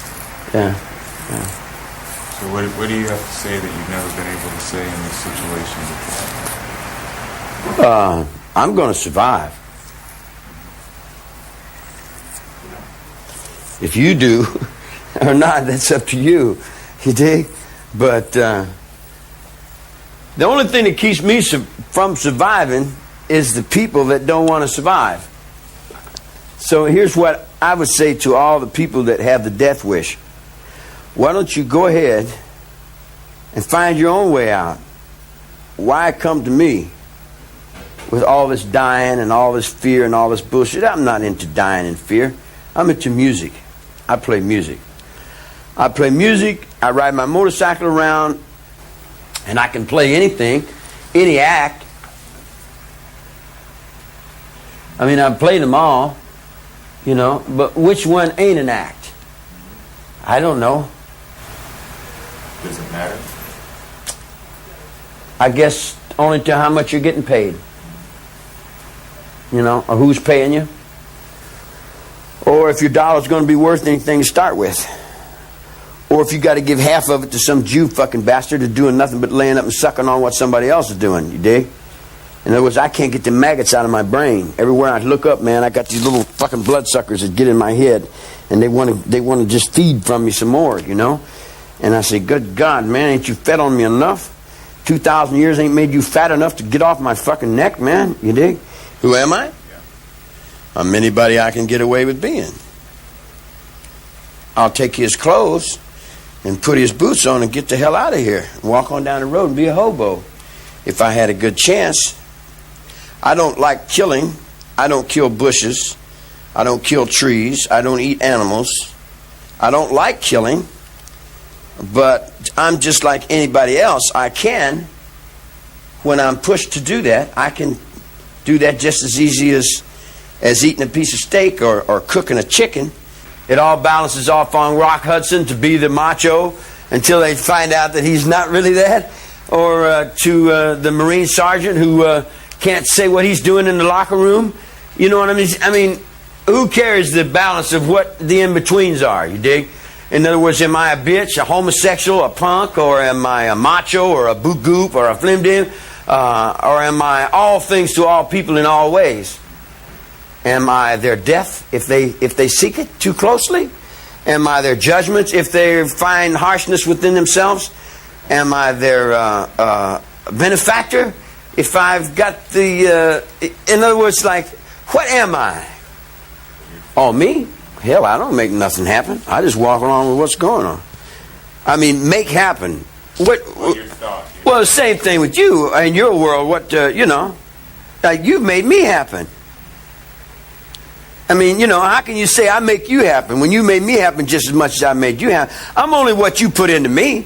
Yeah. So what do you have to say that you've never been able to say in this situation before? I'm going to survive. If you do or not, that's up to you. You dig? But the only thing that keeps me from surviving is the people that don't want to survive. So here's what I would say to all the people that have the death wish. Why don't you go ahead and find your own way out? Why come to me with all this dying and all this fear and all this bullshit? I'm not into dying and fear. I'm into music. I play music. I play music. I ride my motorcycle around, and I can play anything, any act. I mean, I've played them all, you know, but which one ain't an act? I don't know. Does it matter? I guess only to how much you're getting paid. You know, or who's paying you. Or if your dollar's going to be worth anything to start with. Or if you got to give half of it to some Jew fucking bastard who's doing nothing but laying up and sucking on what somebody else is doing. You dig? In other words, I can't get the maggots out of my brain. Everywhere I look up, man, I got these little fucking bloodsuckers that get in my head, and they want to just feed from me some more, you know. And I say, good God, man, ain't you fed on me enough? 2,000 years ain't made you fat enough to get off my fucking neck, man. You dig? Who am I? Yeah. I'm anybody I can get away with being. I'll take his clothes and put his boots on and get the hell out of here. Walk on down the road and be a hobo. If I had a good chance. I don't like killing. I don't kill bushes. I don't kill trees. I don't eat animals. I don't like killing. But I'm just like anybody else. I can, when I'm pushed to do that, I can do that just as easy as eating a piece of steak or cooking a chicken. It all balances off on Rock Hudson to be the macho until they find out that he's not really that. Or to the Marine sergeant who can't say what he's doing in the locker room. You know what I mean? I mean, who cares the balance of what the in-betweens are, you dig? In other words, am I a bitch, a homosexual, a punk, or am I a macho, or a boot goop, or a flim-dim? Or am I all things to all people in all ways? Am I their death if they seek it too closely? Am I their judgments if they find harshness within themselves? Am I their benefactor if I've got the... in other words, like, what am I? Oh, me? Hell, I don't make nothing happen. I just walk along with what's going on. I mean, make happen. Well, the same thing with you in your world. What, you know, like you've made me happen. I mean, you know, how can you say I make you happen when you made me happen just as much as I made you happen? I'm only what you put into me.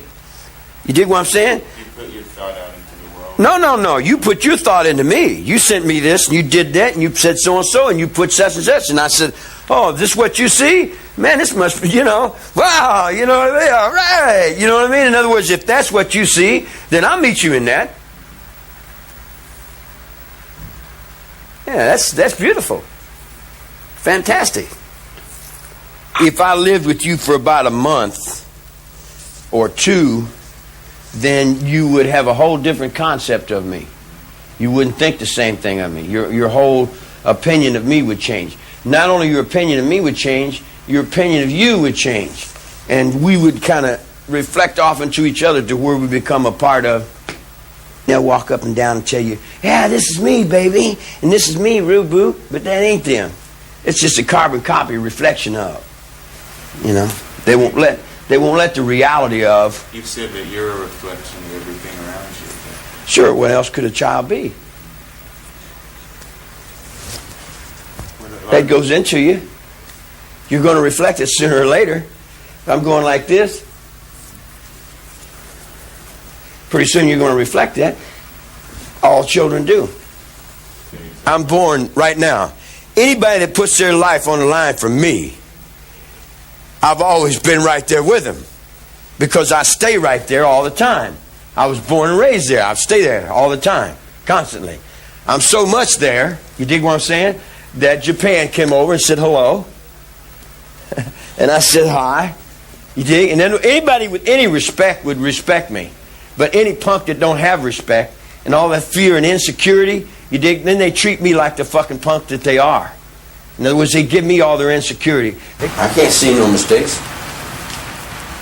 You dig what I'm saying? You put your thought out into the world. No. You put your thought into me. You sent me this, and you did that, and you said so and so, and you put such and such, and I said, oh, this is what you see? Man, this must be, wow, you know what I mean? All right. You know what I mean? In other words, if that's what you see, then I'll meet you in that. Yeah, that's beautiful. Fantastic. If I lived with you for about a month or two, then you would have a whole different concept of me. You wouldn't think the same thing of me. Your whole opinion of me would change. Not only your opinion of me would change, your opinion of you would change. And we would kind of reflect off into each other to where we become a part of. They'll walk up and down and tell you, yeah, this is me, baby, and this is me, Rubu, but that ain't them. It's just a carbon copy reflection of. They won't let the reality of. You've said that you're a reflection of everything around you. Sure, what else could a child be? That goes into you. You're going to reflect it sooner or later. If I'm going like this, pretty soon you're going to reflect that. All children do. I'm born right now. Anybody that puts their life on the line for me, I've always been right there with them. Because I stay right there all the time. I was born and raised there. I stay there all the time, constantly. I'm so much there, you dig what I'm saying, that Japan came over and said hello. And I said hi. You dig? And then anybody with any respect would respect me. But any punk that don't have respect and all that fear and insecurity, you dig? Then they treat me like the fucking punk that they are. In other words, they give me all their insecurity. I can't see no mistakes.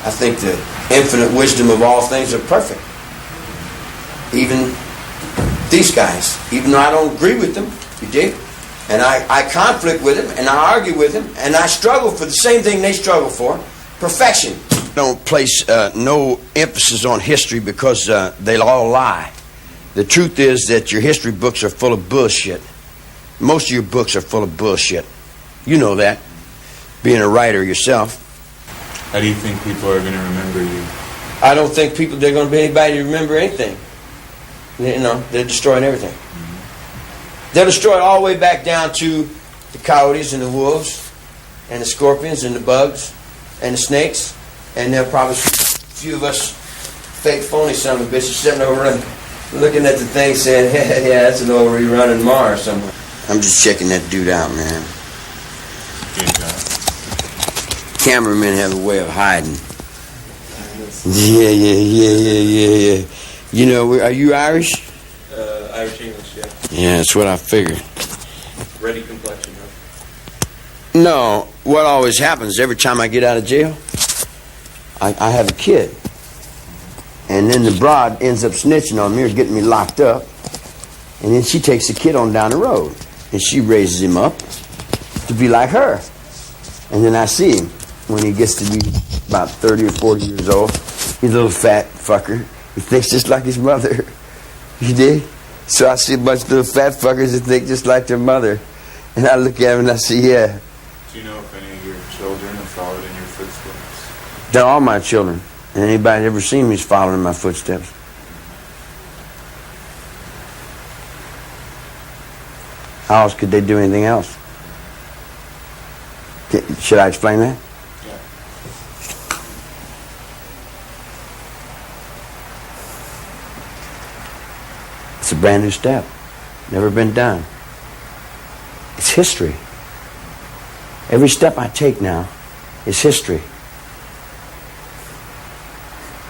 I think the infinite wisdom of all things are perfect. Even these guys, even though I don't agree with them, you dig? And I conflict with them, and I argue with them, and I struggle for the same thing they struggle for, perfection. Don't place no emphasis on history because they'll all lie. The truth is that your history books are full of bullshit. Most of your books are full of bullshit. You know that, being a writer yourself. How do you think people are going to remember you? I don't think they're going to be anybody to remember anything. They're destroying everything. Mm-hmm. They'll destroy it all the way back down to the coyotes and the wolves and the scorpions and the bugs and the snakes. And there'll probably a few of us fake phony son of a bitches sitting over and looking at the thing saying, yeah, that's an old rerun in Mars somewhere. I'm just checking that dude out, man. Cameramen have a way of hiding. Yeah. You know, are you Irish? Irish English, yeah. Yeah, that's what I figured. Ready complexion, huh? No, what always happens every time I get out of jail, I have a kid. And then the broad ends up snitching on me or getting me locked up. And then she takes the kid on down the road. And she raises him up to be like her. And then I see him when he gets to be about 30 or 40 years old. He's a little fat fucker. He thinks just like his mother. You dig? So I see a bunch of little fat fuckers that think just like their mother. And I look at him and I say, yeah. Do you know if any of your children have followed in your footsteps? They're all my children. And anybody that ever seen me is following in my footsteps. How else could they do anything else? Should I explain that? Yeah. It's a brand new step. Never been done. It's history. Every step I take now is history.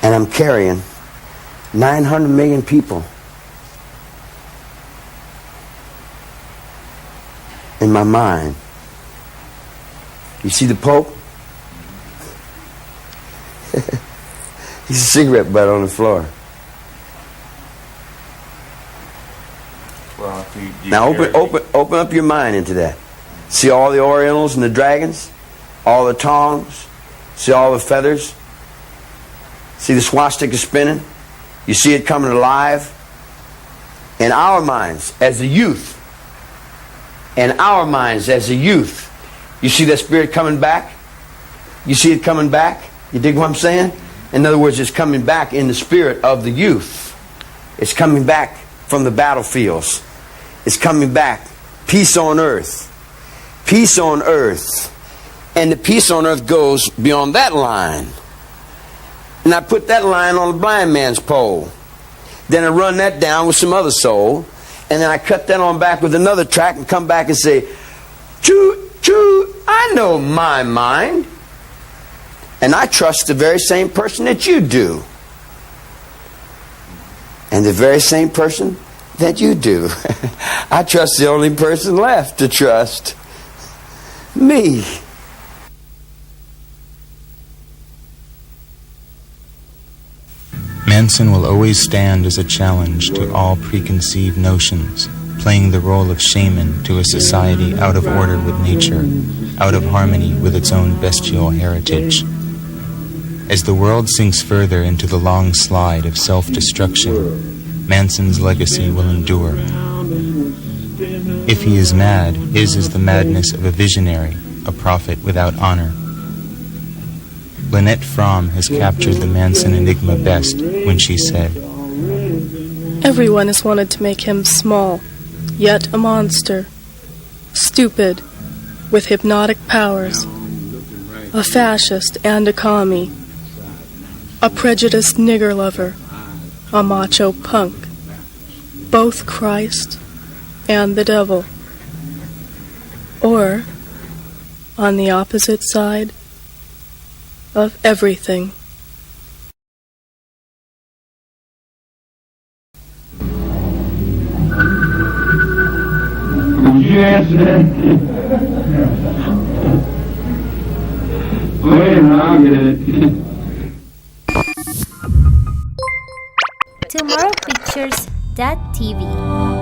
And I'm carrying 900 million people in my mind. You see the Pope? He's a cigarette butt on the floor. Well, you now open up your mind into that. See all the Orientals and the dragons? All the tongs? See all the feathers? See the swastika spinning? You see it coming alive? In our minds as a youth. In our minds as a youth. You see that spirit coming back? You see it coming back? You dig what I'm saying? In other words, it's coming back in the spirit of the youth. It's coming back from the battlefields. It's coming back. Peace on earth. Peace on earth. And the peace on earth goes beyond that line. And I put that line on a blind man's pole. Then I run that down with some other soul. And then I cut that on back with another track and come back and say, choo, choo, I know my mind. And I trust the very same person that you do. And the very same person that you do. I trust the only person left to trust. Me. Manson will always stand as a challenge to all preconceived notions, playing the role of shaman to a society out of order with nature, out of harmony with its own bestial heritage. As the world sinks further into the long slide of self-destruction, Manson's legacy will endure. If he is mad, his is the madness of a visionary, a prophet without honor. Lynette Fromm has captured the Manson enigma best when she said, Everyone has wanted to make him small, yet a monster, stupid, with hypnotic powers, a fascist and a commie, a prejudiced nigger lover, a macho punk, both Christ and the devil. Or, on the opposite side, of everything. Yes. Wait, I'll get it. TomorrowPictures.tv